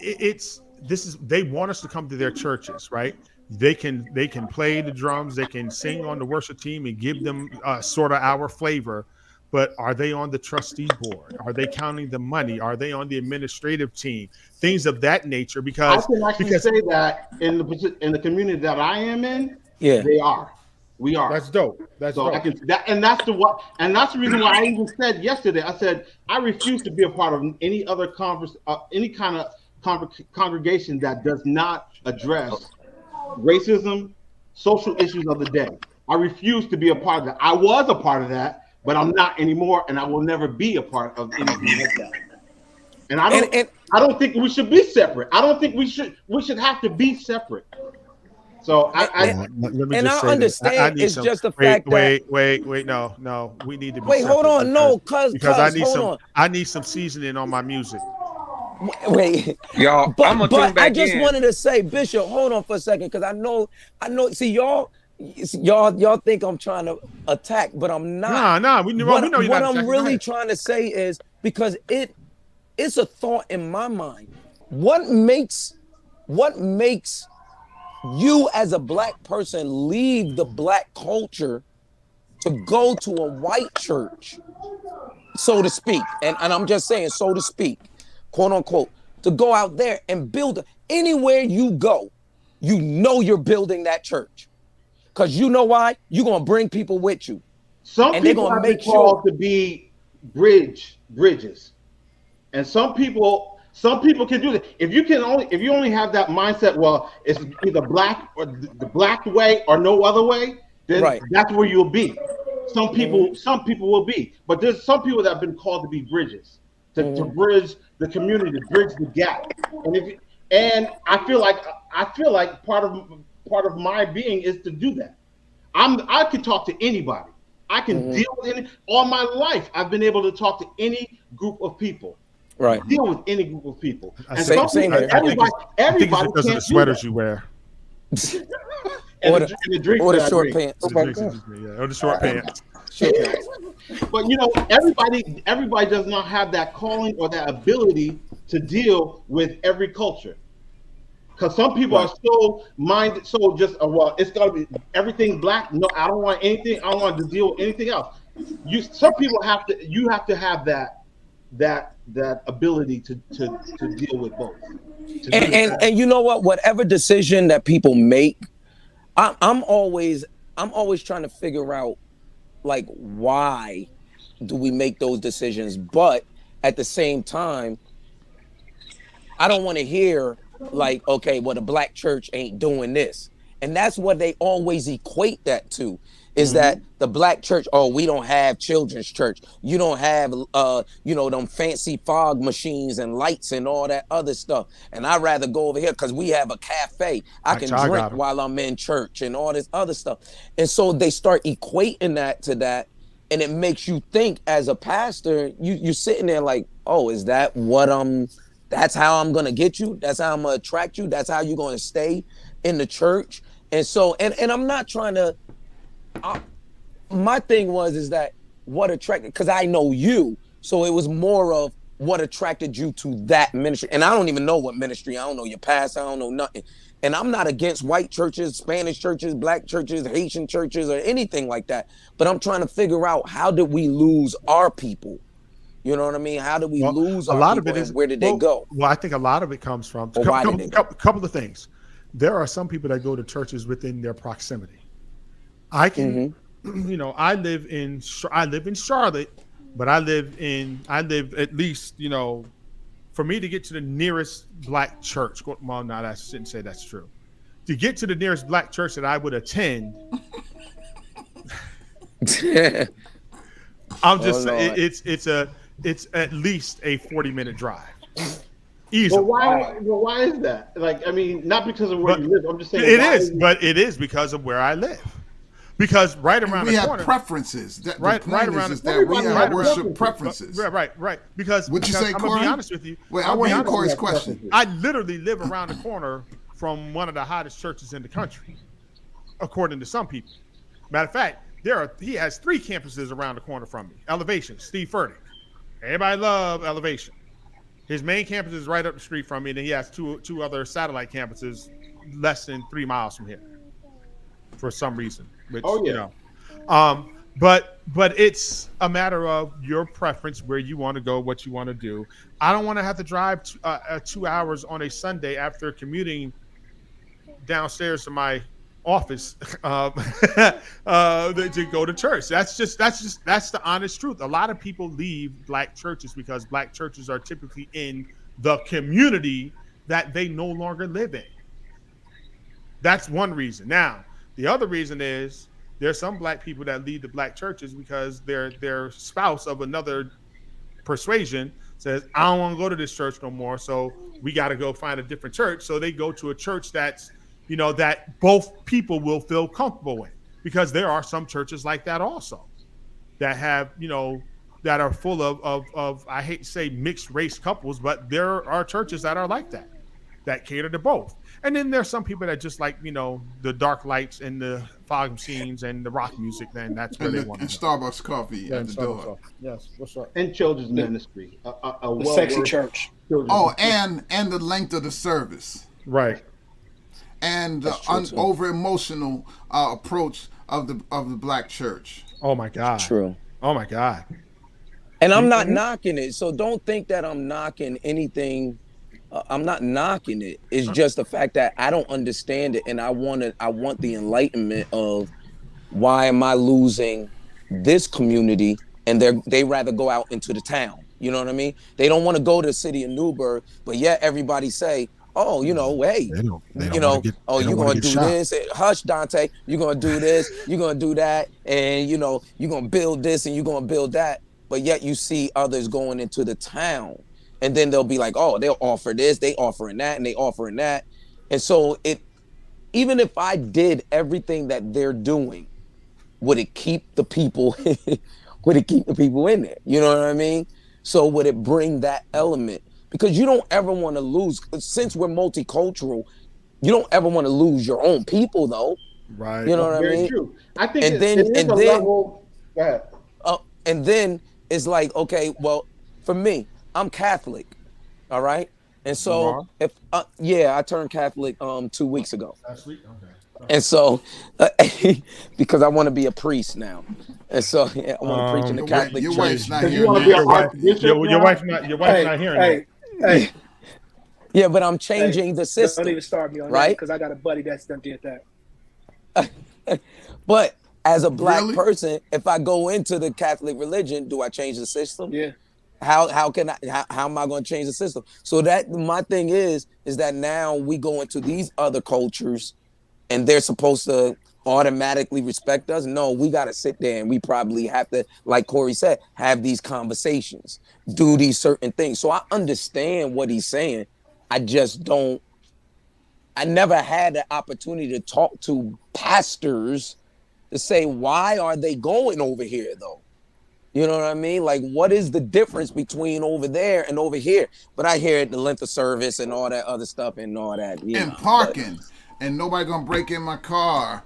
they want us to come to their churches, right? They can play the drums, they can sing on the worship team and give them sort of our flavor. But are they on the trustee board? Are they counting the money? Are they on the administrative team? Things of that nature. Because I can actually say that in the community that I am in, Yeah. they are. We are. That's dope. That's So dope. I can that, and that's the reason why I even said yesterday. I said I refuse to be a part of any other any kind of congregation that does not address racism, social issues of the day. I refuse to be a part of that. I was a part of that, but I'm not anymore, and I will never be a part of anything like that. And I don't think we should be separate. I don't think we should have to be separate. So Let me and just I say understand this. it's just the fact that wait, no, we need to be wait, hold separate on, no, because cuz I need some seasoning on my music. wait, Y'all, I'm gonna tune but back I just in. wanted to say, Bishop, hold on for a second, because I know. See, y'all think I'm trying to attack, but I'm not. Nah, we know you're not what I'm attacking. really trying to say is because it's a thought in my mind. What makes you as a black person leave the black culture to go to a white church, so to speak, and I'm just saying, so to speak, quote unquote, to go out there and build anywhere you go, you know you're building that church. Because you know why? You're gonna bring people with you. some and they're people gonna have been make called sure to be bridges, and some people can do that. If you only have that mindset, well, it's either black or the black way or no other way, then Right. that's where you'll be. Some people will be, but there's some people that have been called to be bridges, to bridge the community, to bridge the gap. And I feel like part of my being is to do that. I can talk to anybody. I can deal with any. All my life, I've been able to talk to any group of people. right. Deal with any group of people. And Same everybody I think it's can't because of the do sweaters that. you wear. And Or the drinks or the that I short drink. pants. Or the short pants. Short pants. But everybody does not have that calling or that ability to deal with every culture. Because some people Right. are so minded, so just well, it's gotta be everything black. No, I don't want anything. I don't want to deal with anything else. Some people have to. You have to have that ability to deal with both. To And, do and that. and you know what? Whatever decision that people make, I'm always trying to figure out like why do we make those decisions, but at the same time, I don't want to hear like, okay, well, the black church ain't doing this. And that's what they always equate that to is that the black church, oh, we don't have children's church. You don't have, them fancy fog machines and lights and all that other stuff. And I'd rather go over here because we have a cafe. I Like can I drink got 'em. while I'm in church and all this other stuff. And so they start equating that to that. And it makes you think as a pastor, you're sitting there like, oh, is that what that's how I'm gonna get you. That's how I'm gonna attract you. That's how you're gonna stay in the church. And so, and I'm not trying to. My thing is that what attracted, because I know you, so it was more of what attracted you to that ministry. And I don't even know what ministry. I don't know your past. I don't know nothing. And I'm not against white churches, Spanish churches, black churches, Haitian churches, or anything like that. But I'm trying to figure out how did we lose our people. You know what I mean? How did we lose a our lot people of it is and where did they go? Well, I think a lot of it comes from Or why did they go? couple of things. There are some people that go to churches within their proximity. I can, I live in Charlotte, but I live at least, for me to get to the nearest black church. Well, no, I shouldn't say that's true. To get to the nearest black church that I would attend, I'm just saying it's at least a 40-minute drive. Easily. But why is that? Like, I mean, not because of where you live. I'm just saying it is because of where I live. Because right around we the have corner, preferences. The right point around is that we have right worship preferences. right. Because Would you say, I'm gonna Corey? be honest with you. Wait, I want to hear Corey's question. I literally live around the corner from one of the hottest churches in the country, according to some people. Matter of fact, he has 3 campuses around the corner from me. Elevation, Steve Furtick. Everybody love Elevation. His main campus is right up the street from me, and then he has two other satellite campuses less than 3 miles from here. For some reason, which but it's a matter of your preference, where you want to go, what you want to do. I don't want to have to drive 2 hours on a Sunday after commuting downstairs to my office to go to church. That's the honest truth. A lot of people leave black churches because black churches are typically in the community that they no longer live in. That's one reason. Now, the other reason is there's some black people that leave the black churches because their spouse of another persuasion says, I don't want to go to this church no more, so we got to go find a different church. So they go to a church that's that both people will feel comfortable in, because there are some churches like that also that have, that are full of I hate to say mixed race couples, but there are churches that are like that cater to both. And then there's some people that just like, the dark lights and the fog machines and the rock music, then that's where they want to go. Starbucks coffee at the door. Yes, what's up? And children's ministry. The sexy church. Oh, and the length of the service. Right. And the over emotional approach of the black church. Oh my God. True. Oh my God. And I'm not knocking it. So don't think that I'm knocking anything. I'm not knocking it. It's just the fact that I don't understand it, and I want the enlightenment of why am I losing this community, and they rather go out into the town. You know what I mean? They don't want to go to the city of Newburgh, but yet everybody say, oh, hey, you're going to do this. Hush, Dante. You're going to do this. You're going to do that. And, you're going to build this and you're going to build that. But yet you see others going into the town. And then they'll be like, oh, they'll offer this. They offering that and they offering that. And so even if I did everything that they're doing, would it keep the people in there? You know what I mean? So would it bring that element? Because you don't ever want to lose, since we're multicultural, you don't ever want to lose your own people, though. Right. You know what I mean? Very true. I think and then level. Go ahead. And then it's like, okay, well, for me, I'm Catholic, all right? And You so are? if yeah, I turned Catholic 2 weeks ago. Last week? Okay. And so because I want to be a priest now. And so yeah, I want to preach in the Catholic Your Church. wife's not Because you hearing want to be that. an archbishop Your now? wife's not hearing Hey, hey, Yeah, but I'm hey, changing the don't system, even start me on that right? because I got a buddy that's done did that. But as a black Really? person, if I go into the Catholic religion, do I change the system? Yeah. How can I how am I going to change the system? So that my thing is that now we go into these other cultures and they're supposed to automatically respect us. No, we got to sit there and we probably have to, like Corey said, have these conversations, do these certain things. So I understand what he's saying. I just don't. I never had the opportunity to talk to pastors to say, why are they going over here though? You know what I mean? Like, what is the difference between over there and over here? But I hear it, the length of service and all that other stuff and all that. You And know, parking, and nobody gonna break in my car.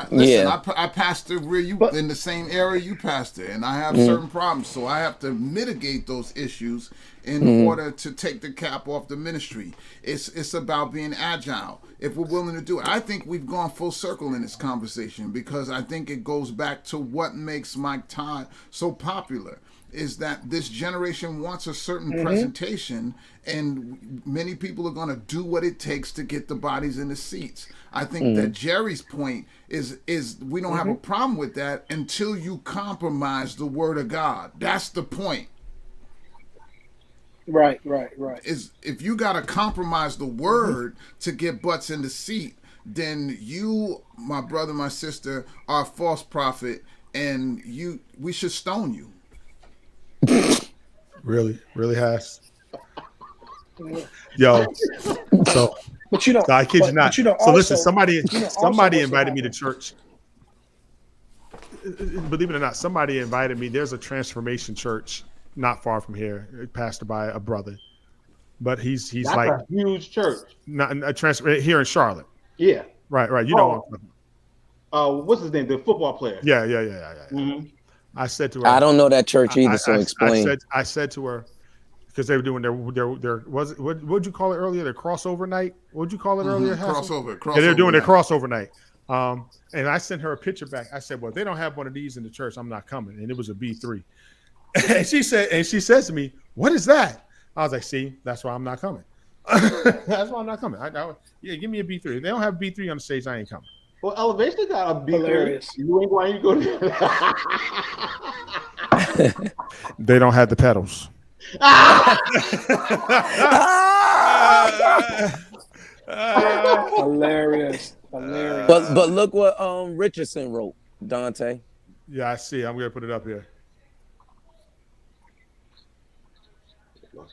Listen, Yeah. I pastor where you But- in the same area you pastor, and I have certain problems, so I have to mitigate those issues in order to take the cap off the ministry. It's about being agile. If we're willing to do it, I think we've gone full circle in this conversation because I think it goes back to what makes Mike Todd so popular. Is that this generation wants a certain presentation, and many people are going to do what it takes to get the bodies in the seats. I think that Jerry's point is we don't have a problem with that until you compromise the word of God. That's the point. Right. Is if you got to compromise the word to get butts in the seat, then you, my brother, my sister, are a false prophet, and we should stone you. Really has. Yo, so But you know, I kid you not. But you know, So listen, also- somebody you know, also what's invited me to happening. church. Believe it or not, somebody invited me. There's a transformation church not far from here, pastored by a brother, but he's That's like a huge church. not a transfer here in Charlotte. Yeah. Right. You know what I'm talking about. What's his name? The football player. Yeah. Mhm. I said to her, I don't know that church either, so explain. I said to her because they were doing their what'd you call it earlier? Their crossover night. What'd you call it earlier? Hassel? Crossover. Yeah, they're doing their night. crossover night. And I sent her a picture back. I said, "Well, if they don't have one of these in the church, I'm not coming." And it was a B3. And she says to me, "What is that?" I was like, "See, that's why I'm not coming. That's why I'm not coming. Yeah, give me a B3. If they don't have B3 on the stage, I ain't coming." Well, Elevation got a B3. Hilarious. You ain't going to go to They don't have the pedals. Hilarious. But look what Richardson wrote, Dante. Yeah, I see. I'm gonna put it up here.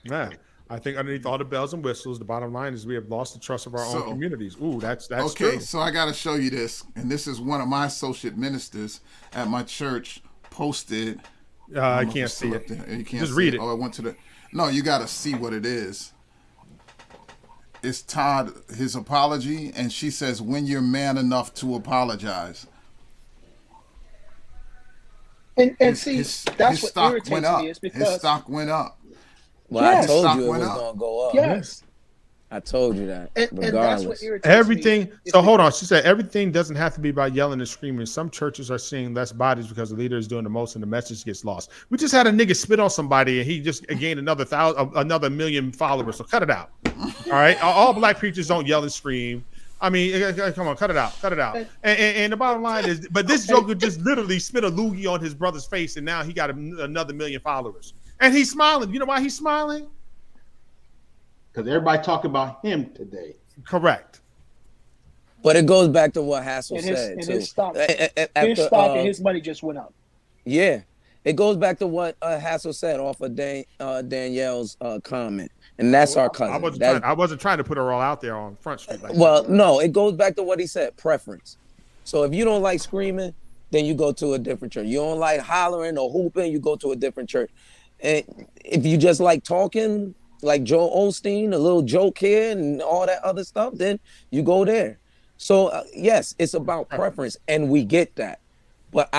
Man, I think underneath all the bells and whistles, the bottom line is we have lost the trust of our own communities. Ooh, that's Okay, true. so I got to show you this, and this is one of my associate ministers at my church posted. I don't know if can't it's see still it. up there. You can't Just see read it. Oh, I went to the. No, you got to see what it is. It's Todd, his apology, and she says, "When you're man enough to apologize." And see, that's what stock irritates went up. me is His because stock went up. Well, Yes. I told Stock you it went was up. gonna go up. yes, I told you that. and that's Regardless. what irritates Everything. me. is So hold on. She said everything doesn't have to be about yelling and screaming. Some churches are seeing less bodies because the leader is doing the most and the message gets lost. We just had a nigga spit on somebody and he just gained another million followers. So cut it out. All right. All black preachers don't yell and scream. I mean, come on, cut it out. And the bottom line is, but this joker just literally spit a loogie on his brother's face, and now he got another million followers, and he's smiling. You know why he's smiling? because everybody talking about him today. Correct. But it goes back to what Hassel And said his too. stock, After, his stock and his money just went up. Yeah, it goes back to what Hassel said off of Danielle's comment, and that's our cousin. I wasn't trying to put her all out there on Front Street. Like Well, no, it goes back to what he said, preference. So if you don't like screaming, then you go to a different church. You don't like hollering or hooping, you go to a different church. And if you just like talking, like Joel Osteen, a little joke here and all that other stuff, then you go there. So yes, it's about preference, and we get that. But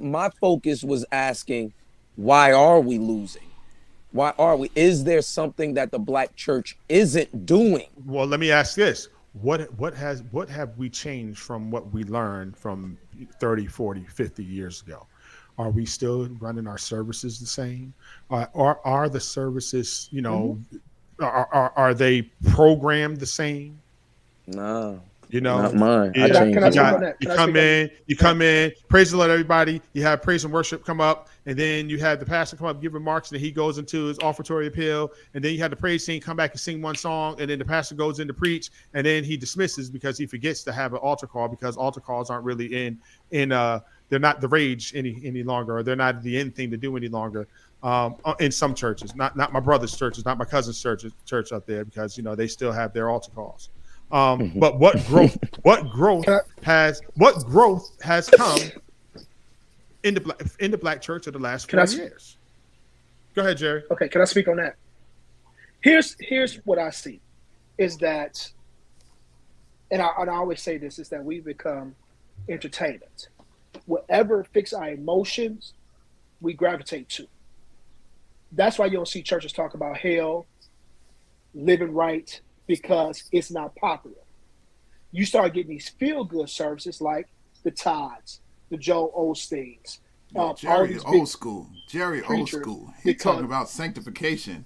my focus was asking, why are we losing? Why are we? Is there something that the black church isn't doing? Well, let me ask this. What have we changed from what we learned from 30, 40, 50 years ago? Are we still running our services the same? Are the services, are they programmed the same? No, You not know, mine. I yeah, Can changed I you speak mine. on got that? you Can I come speak on in, praise the Lord, everybody. You have praise and worship come up, and then you have the pastor come up, give remarks, and then he goes into his offertory appeal, and then you have the praise team come back and sing one song, and then the pastor goes in to preach, and then he dismisses because he forgets to have an altar call, because altar calls aren't really in they're not the rage any longer, or they're not the end thing to do any longer. In some churches, not my brother's churches, not my cousin's church up there, because they still have their altar calls. But what growth Can I, has come in the black church of the last can I 4 years? Go ahead, Jerry. okay, can I speak on that? Here's what I see is that, and I always say this, is that we become entertainment. Whatever fix our emotions, we gravitate to. That's why you don't see churches talk about hell, living right, because it's not popular. You start getting these feel-good services like the Tods, the Joel Osteens, all Jerry these old big school. Jerry old preachers, school. He because talking about sanctification,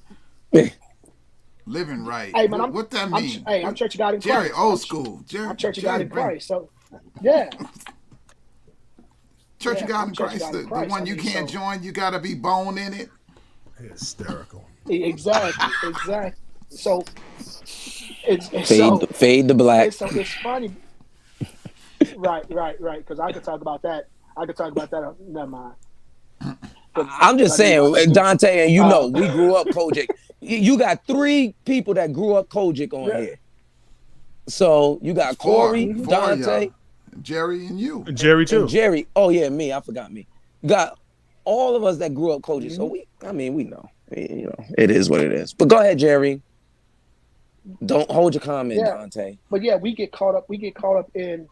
living right. hey man, What that mean? I'm Church of God in Jerry Christ. old school. I'm Church of God in bring- Christ. So yeah, Church of God I'm in Church of Christ. God in The Christ. one I you mean, can't so- join, you gotta be bone in it. Hysterical. exactly. So it's Fade the black. it's funny. Right. Because I could talk about that. Never mind. I'm just saying, Dante, and we grew up Kojic. You got 3 people that grew up Kojic on here. So you got Corey, Four, Dante, y'all. Jerry and you. And Jerry too. and Jerry. Oh yeah, me. I forgot me. Got all of us that grew up Kojic. So we know. It is what it is. But go ahead, Jerry. Don't hold your comment, Yeah. Dante. But yeah, we get caught up in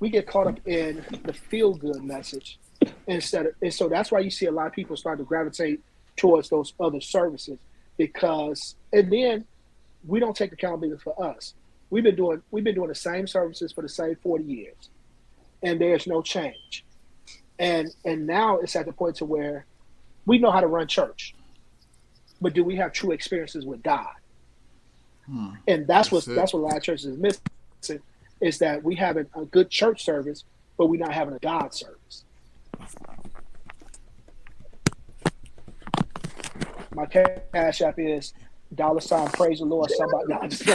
the feel good message and so that's why you see a lot of people start to gravitate towards those other services, because and then we don't take accountability for us. We've been doing the same services for the same 40 years, and there's no change. And now it's at the point to where we know how to run church, but do we have true experiences with God? And that's what a lot of churches is missing, is that we having a good church service, but we're not having a God service. My cash app is $ praise the Lord. Somebody, no, I'm just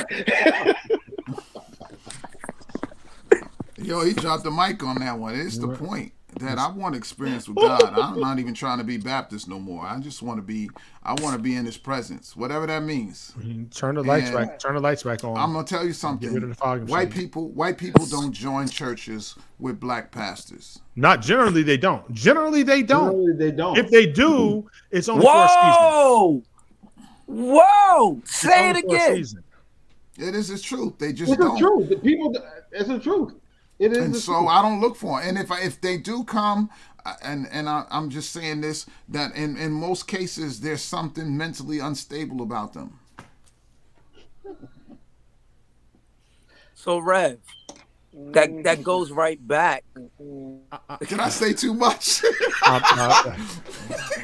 Yo, he dropped the mic on that one. It's the point that I want experience with God. I'm not even trying to be Baptist no more. I just want to be. I want to be in His presence, whatever that means. Turn the lights And back. Turn the lights back on. I'm gonna tell you something. Get rid of the fog White machine. people don't join churches with black pastors. Not generally, they don't. Generally, they don't. Generally, they don't. If they do, it's only for a season. Whoa! It's Say it only for a again. season. It is the truth. They just It's don't. the truth. The people, it's the truth. It is And the so truth. I don't look for it. And if they do come, I'm just saying this, that in most cases there's something mentally unstable about them. So Rev, that goes right back. Did I say too much?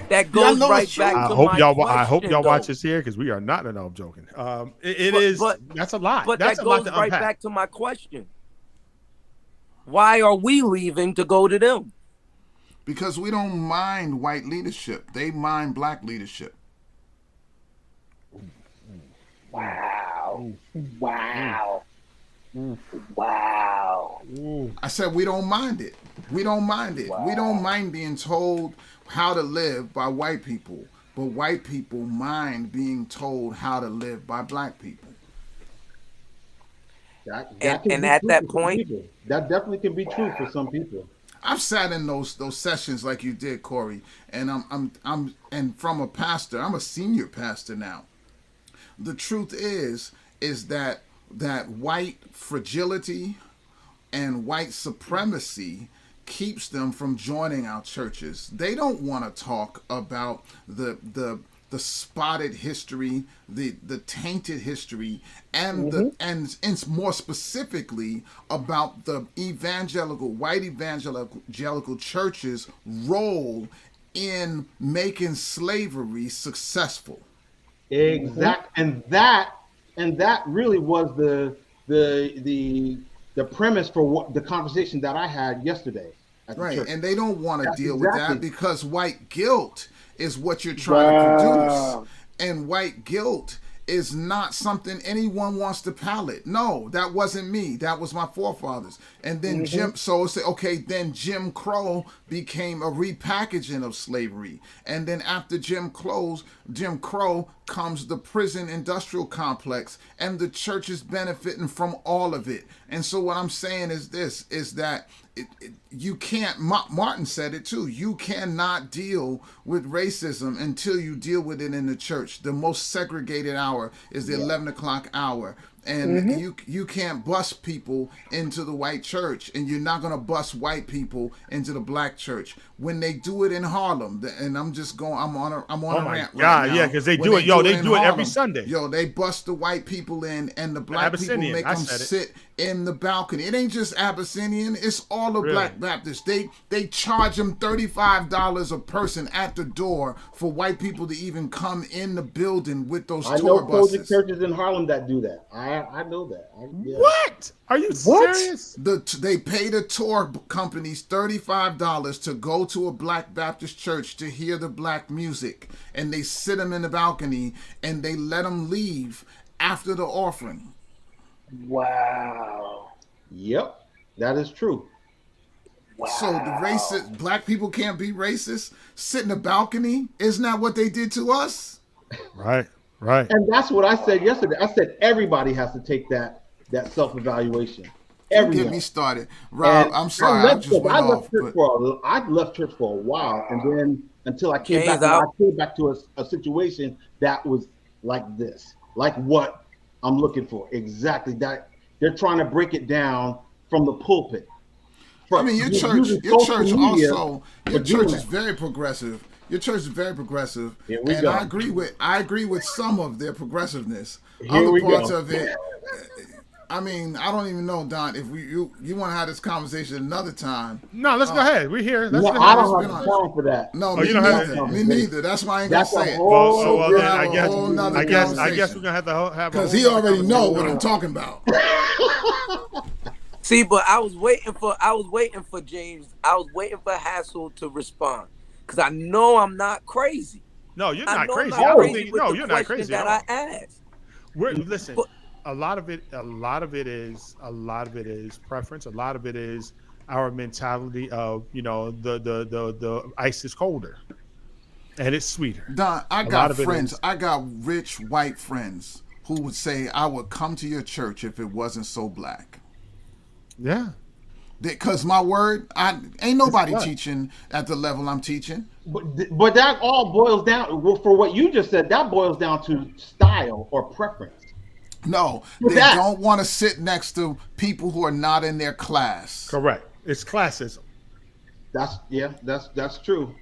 That goes know right it's true. back I to hope my y'all. question, I hope y'all though. watch this here, because we are not. No, I'm joking. It is. That's a lot. But That's that a lot goes to right unpack. back to my question. Why are we leaving to go to them? Because we don't mind white leadership. They mind black leadership. wow. I said we don't mind it. We don't mind it. We don't mind being told how to live by white people. But white people mind being told how to live by black people. That And- can and be at true that for some point- people. That definitely can be true for some people. I've sat in those sessions like you did, Corey, and I'm and from a pastor, I'm a senior pastor now. The truth is that white fragility and white supremacy keeps them from joining our churches. They don't want to talk about the the spotted history, the tainted history, and the and more specifically about the white evangelical church's role in making slavery successful. Exact, and that really was the premise for what the conversation that I had yesterday. At the Right, church. and they don't want to deal with exactly. that because white guilt is what you're trying to produce, and white guilt is not something anyone wants to palate. No, that wasn't me. That was my forefathers. And then then Jim Crow became a repackaging of slavery. And then after Jim Crow comes the prison industrial complex, and the church is benefiting from all of it. And so what I'm saying is this, is that you can't, Martin said it too, you cannot deal with racism until you deal with it in the church. The most segregated hour is the 11 o'clock hour. And you can't bust people into the white church, and you're not going to bust white people into the black church. When they do it in Harlem, and I'm on a rant right now. Yeah, because they do it. Yo, they do it every Sunday. Yo, they bust the white people in, and the black people make them sit in the balcony. It ain't just Abyssinian; it's all the Black Baptists. They charge them $35 a person at the door for white people to even come in the building with those tour buses. I know churches in Harlem that do that. I know that. What? Are you serious? They pay the tour companies $35 to go to a Black Baptist church to hear the black music, and they sit them in the balcony and they let them leave after the offering. Wow. Yep, that is true. Wow. So the black people can't be racist? Sit in the balcony? Isn't that what they did to us? Right. And that's what I said yesterday. I said everybody has to take that self-evaluation. Everyone. Get me started, Rob. I'm sorry, I left church for a while, and then until I came back to a situation that was like this, like what I'm looking for. Exactly that. They're trying to break it down from the pulpit. Your church is very progressive. Your church is very progressive, and I agree with some of their progressiveness. Other parts of it, I don't even know, Don. If you want to have this conversation another time. No, let's go ahead. We're here. I don't have time for that. No, me neither. That's why I ain't gonna say it. I guess we're gonna have to have because he already know what I'm talking about. See, but I was waiting for James. I was waiting for Hassel to respond because I know I'm not crazy. No, you're not crazy. You're not crazy. That I asked. Listen. A lot of it is preference. A lot of it is our mentality of the ice is colder, and it's sweeter. Don, I got friends. I got rich white friends who would say, "I would come to your church if it wasn't so black." Yeah, because my word, ain't nobody teaching at the level I'm teaching. But that all boils down for what you just said. That boils down to style or preference. No, they don't want to sit next to people who are not in their class. Correct. It's classism. That's true.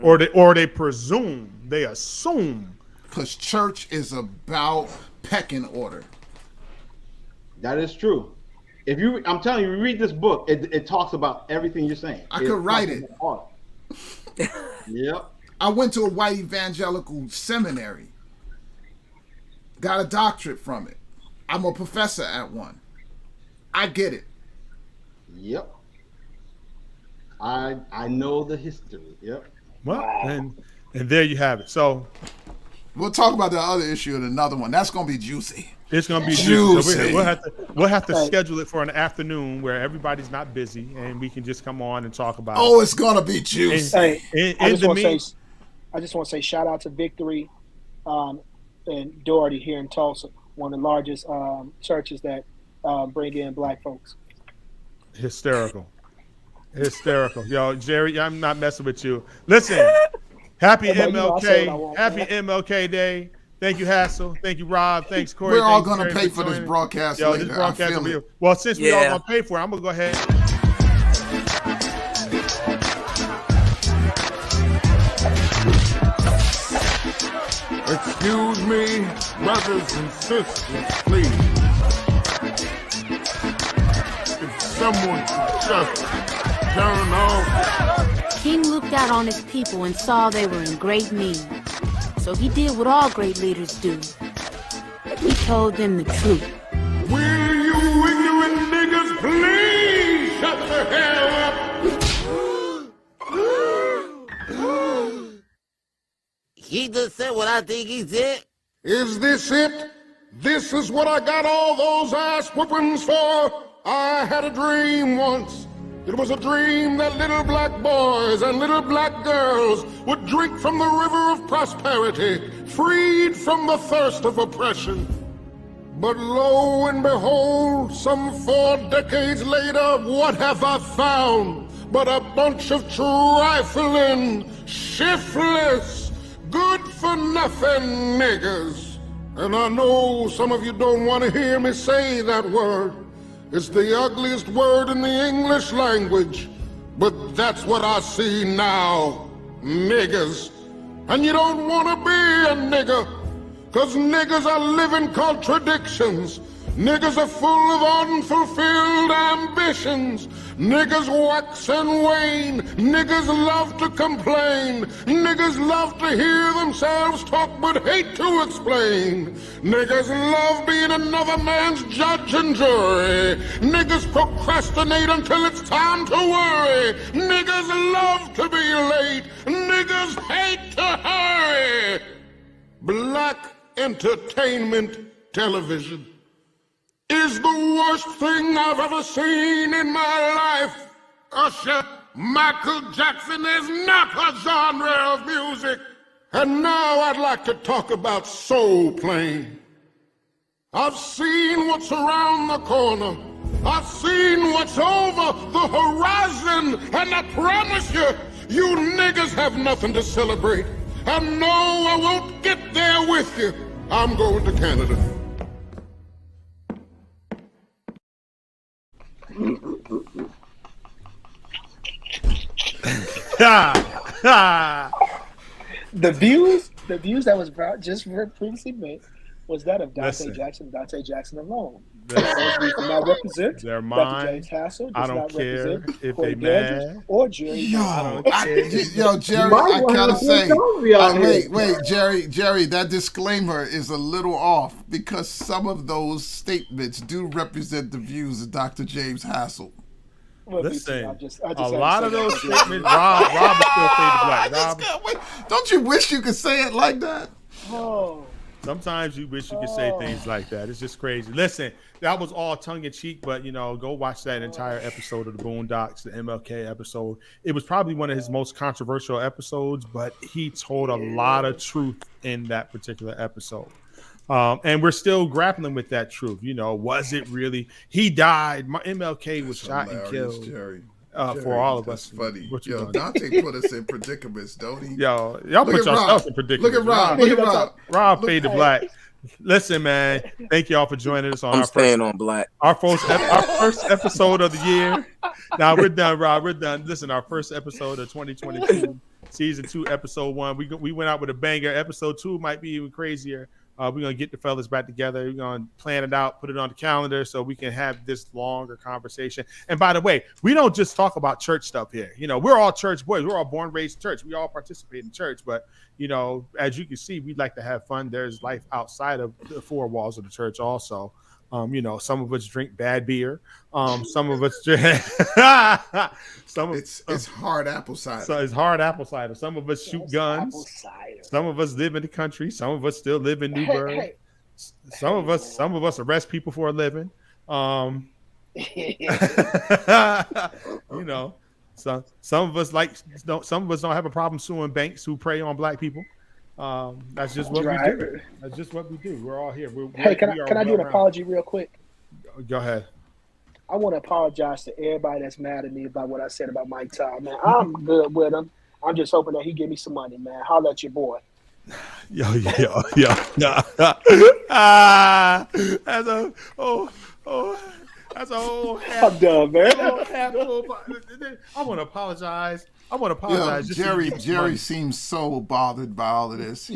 Or they presume, they assume. Because church is about pecking order. That is true. I'm telling you, read this book. It talks about everything you're saying. I could write it. Yep. I went to a white evangelical seminary. Got a doctorate from it. I'm a professor at one. I get it. Yep. I know the history. Yep. Well, and there you have it. So we'll talk about the other issue in another one. That's gonna be juicy. It's gonna be juicy. So we'll have to schedule it for an afternoon where everybody's not busy and we can just come on and talk about it. Oh, it's gonna be juicy. I just want to say shout out to Victory and Doherty here in Tulsa, one of the largest churches that bring in black folks. Hysterical. Yo, Jerry, I'm not messing with you. Listen, happy MLK. Happy MLK Day. Thank you, Hassel. Thank you, Rob. Thanks, Corey. We're all going to pay for this broadcast later. This broadcast will be, well, since we all going to pay for it, I'm going to go ahead. Excuse me, brothers and sisters, please. If someone could just turn off. King looked out on his people and saw they were in great need. So he did what all great leaders do. He told them the truth. Will you ignorant niggas please shut the hell up? He just said what I think he said. Is this it? This is what I got all those ass whoopings for? I had a dream once. It was a dream that little black boys and little black girls would drink from the river of prosperity, freed from the thirst of oppression. But lo and behold, some 4 decades later, what have I found but a bunch of trifling, shiftless, good-for-nothing niggers? And I know some of you don't want to hear me say that word. It's the ugliest word in the English language, but that's what I see now, niggers. And you don't want to be a nigger, because niggers are living contradictions. Niggas are full of unfulfilled ambitions. Niggas wax and wane. Niggas love to complain. Niggas love to hear themselves talk but hate to explain. Niggas love being another man's judge and jury. Niggas procrastinate until it's time to worry. Niggas love to be late. Niggas hate to hurry. Black entertainment television is the worst thing I've ever seen in my life. Usher, Michael Jackson is not a genre of music. And now I'd like to talk about soul playing. I've seen what's around the corner. I've seen what's over the horizon. And I promise you, you niggas have nothing to celebrate. And no, I won't get there with you. I'm going to Canada. The views that was just previously made was that of Dante Jackson alone. Those do not represent They're Dr. mine. James Hassel. I Does don't not care represent if Corey they Dandridge mad. or Jerry. Yo, Jerry, I gotta say, wait, Jerry, that disclaimer is a little off because some of those statements do represent the views of Dr. James Hassel. Well, Listen, I just a had to lot say of those that. statements, Rob is still faded black. Rob, Don't you wish you could say it like that? Oh. sometimes you wish you could say things like that. It's just crazy. Listen, that was all tongue in cheek, but go watch that entire episode of the Boondocks, the MLK episode. It was probably one of his most controversial episodes, but he told a lot of truth in that particular episode. And we're still grappling with that truth. Was it really? He died. MLK was shot and killed. Jerry. For all of us. Funny. What you doing? Dante put us in predicaments, don't he? Y'all put yourself in predicaments. Look at Rob. Rob fade to black. Listen, man. Thank y'all for joining us on I'm staying on black. Our first episode of the year. Now we're done, Rob. We're done. Listen, our first episode of 2022, season 2, episode 1. We went out with a banger. Episode 2 might be even crazier. We're going to get the fellas back together. We're going to plan it out, put it on the calendar so we can have this longer conversation. And by the way, we don't just talk about church stuff here. We're all church boys. We're all born, raised church. We all participate in church. But, as you can see, we'd like to have fun. There's life outside of the 4 walls of the church also. Some of us drink bad beer. Some of us drink. It's hard apple cider. So it's hard apple cider. Some of us shoot guns. Some of us live in the country. Some of us still live in Newburgh. Some of us arrest people for a living. So some of us don't have a problem suing banks who prey on black people. That's just what we do. That's just what we do. We're all here. Can I do an apology real quick? Go ahead. I want to apologize to everybody that's mad at me about what I said about Mike Todd, man. I'm good with him. I'm just hoping that he give me some money, man. Holla at your boy. Yo. That's a whole I'm done, man. I want to apologize. Jerry seems so bothered by all of this.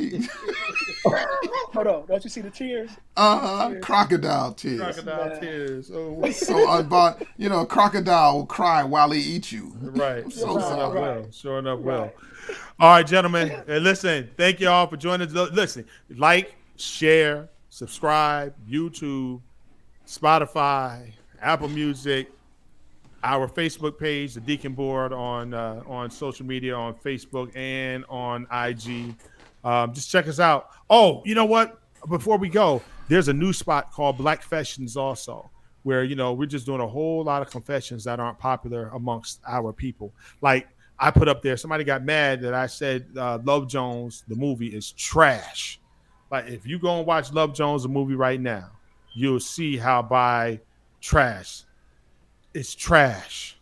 Hold on, don't you see the tears? Crocodile tears. Crocodile tears. Oh, So unbound, a crocodile will cry while he eats you. right. So sorry. Sure enough, will. All right, gentlemen. Hey, listen, thank you all for joining us. Listen, like, share, subscribe, YouTube, Spotify, Apple Music, our Facebook page, the Deacon Board on social media, on Facebook and on IG. Just check us out. Oh, you know what? Before we go, there's a new spot called Black Confessions also, where, we're just doing a whole lot of confessions that aren't popular amongst our people. Like I put up there, somebody got mad that I said Love Jones, the movie, is trash. Like if you go and watch Love Jones, the movie right now, you'll see how by trash. It's trash.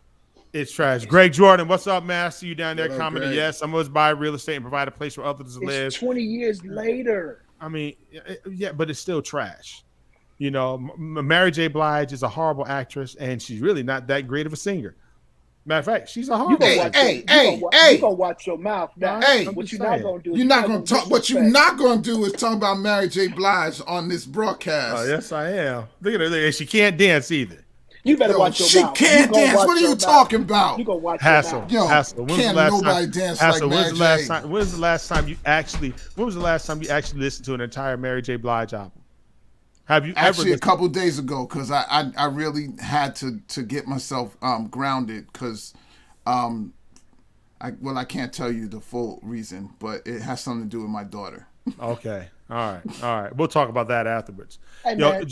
It's trash. Greg Jordan, what's up, man? I see you down there commenting. Greg? Yes, some of us buy real estate and provide a place where others live. It's 20 years later. I mean, yeah, but it's still trash. Mary J. Blige is a horrible actress, and she's really not that great of a singer. Matter of fact, she's a horrible actress. You gonna watch your mouth now. Hey, what you're not gonna do? You're not gonna talk. What you're not gonna do is talk about Mary J. Blige on this broadcast. Oh, yes, I am. Look at her. Look, she can't dance either. You better watch your mouth. She can't dance. What are you talking about? You gonna watch Hassel. your mouth. Hassel. Can't nobody dance like Mary J. When was the last time you actually listened to an entire Mary J. Blige album? Have you actually ever a couple days ago? Because I really had to get myself grounded because I can't tell you the full reason, but it has something to do with my daughter. Okay. All right. We'll talk about that afterwards. Hey, man,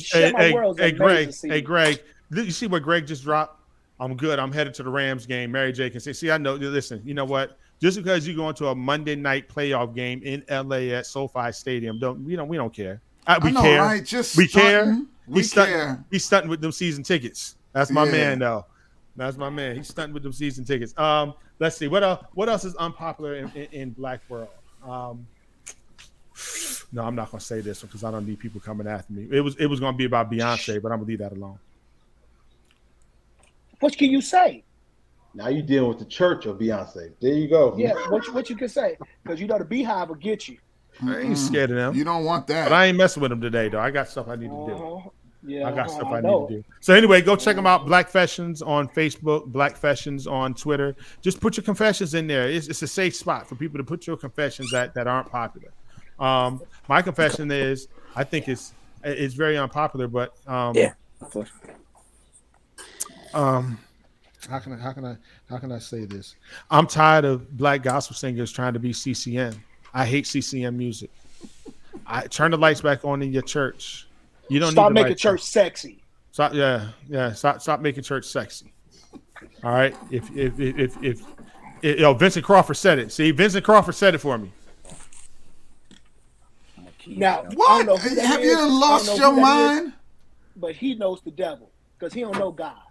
hey, Greg. You see what Greg just dropped? I'm good. I'm headed to the Rams game. Mary J can say, see, I know. Listen, you know what? Just because you go into a Monday night playoff game in LA at SoFi Stadium, we don't care. We care. Right? Just we stunting. care. He's stunting with them season tickets. That's my man, though. That's my man. He's stunting with them season tickets. Let's see. What else is unpopular in Black world? No, I'm not gonna say this one because I don't need people coming after me. It was gonna be about Beyonce, but I'm gonna leave that alone. What can you say? Now you dealing with the church of Beyonce. There you go. Yeah, what you can say? Because the Beehive will get you. I ain't scared of them. You don't want that. But I ain't messing with them today, though. I got stuff I need to do. Yeah, I got stuff I need to do. So anyway, go check them out. Black Confessions on Facebook, Black Confessions on Twitter. Just put your confessions in there. It's a safe spot for people to put your confessions that aren't popular. My confession is, I think it's very unpopular, but how can I say this? I'm tired of Black gospel singers trying to be CCM. I hate CCM music. I turn the lights back on in your church. You don't stop need making church sexy. Stop making church sexy. All right. If Vincent Crawford said it. See, Vincent Crawford said it for me. Now, what? Have you lost your mind? But he knows the devil because he don't know God.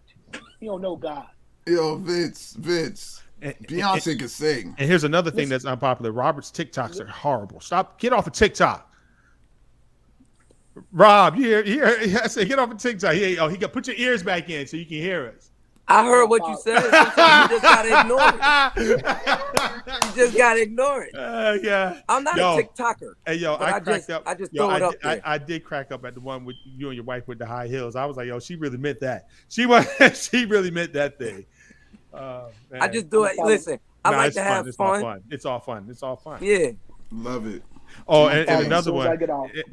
He don't know God. Yo, Vince. Beyonce can sing. And here's another thing that's unpopular. Robert's TikToks are horrible. Get off of TikTok. Rob, you hear? I said, get off of TikTok. He got put your ears back in so you can hear us. I heard what you said. Sometimes you just gotta ignore it. You just gotta ignore it. Yeah. I'm not a TikToker. Hey, yo, I cracked up. I just throw it up there. I did crack up at the one with you and your wife with the high heels. I was like, yo, she really meant that. She really meant that thing. I just do it. Listen, I like to have fun. It's all fun. Yeah. Love it. Oh, and another one.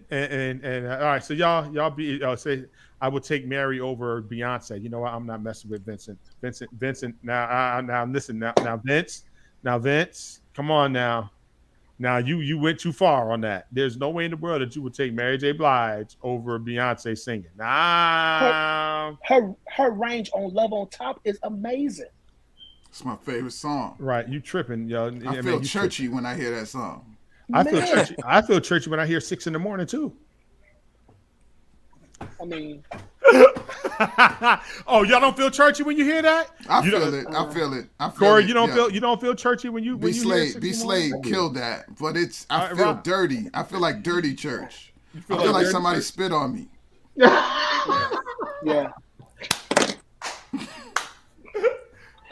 And all right, so y'all be say I would take Mary over Beyonce. You know what? I'm not messing with Vincent. Now listen. Now Vince. Come on now. Now you went too far on that. There's no way in the world that you would take Mary J. Blige over Beyonce singing. Nah. Her range on Love on Top is amazing. It's my favorite song. Right, you tripping, yo. I feel churchy when I hear that song. I feel churchy when I hear 6 a.m. too. I mean, oh, y'all don't feel churchy when you hear that? I feel it. Corey, you don't feel churchy when you B Slade killed that, but I feel dirty. I feel like dirty church. I feel like somebody spit on me. Yeah.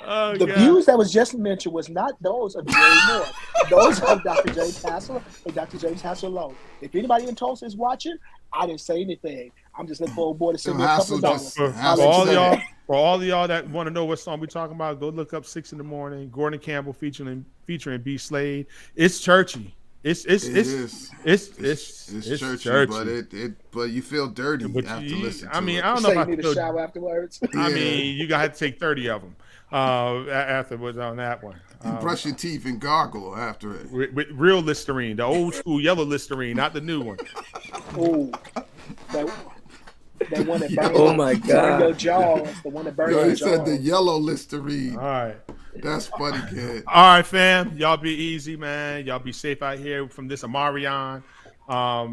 The views that was just mentioned was not those of Jerry Moore. Those of Dr. James Hassel and Dr. James Hassel alone. If anybody in Tulsa is watching, I didn't say anything. I'm just looking for old boy to send me a couple of dollars. For all of y'all that want to know what song we're talking about, go look up 6 in the Morning. Gordon Campbell featuring B. Slade. It's churchy. It's churchy, but you feel dirty after listening to it. I don't know if I need a shower afterwards. I mean, you gotta have to take 30 of them afterwards on that one. Brush your teeth and gargle after it with real Listerine, the old school yellow Listerine, not the new one. Oh, that one that burns. Oh my God! Your jaws, the one that burns your jaws. He said the yellow Listerine. All right. That's funny, kid. All right, fam. Y'all be easy, man. Y'all be safe out here from this Amarion. I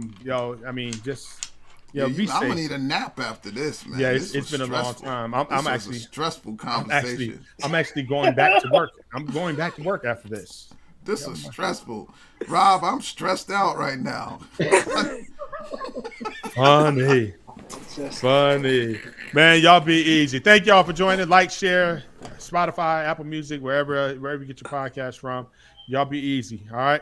mean, just be safe. I'm gonna need a nap after this, man. Yeah, it's been a long time. I'm actually a stressful conversation. I'm actually going back to work. I'm going back to work after this. This is stressful. Rob, I'm stressed out right now. Funny. Man, y'all be easy. Thank y'all for joining. Like, share, Spotify, Apple Music, wherever you get your podcast from. Y'all be easy. All right.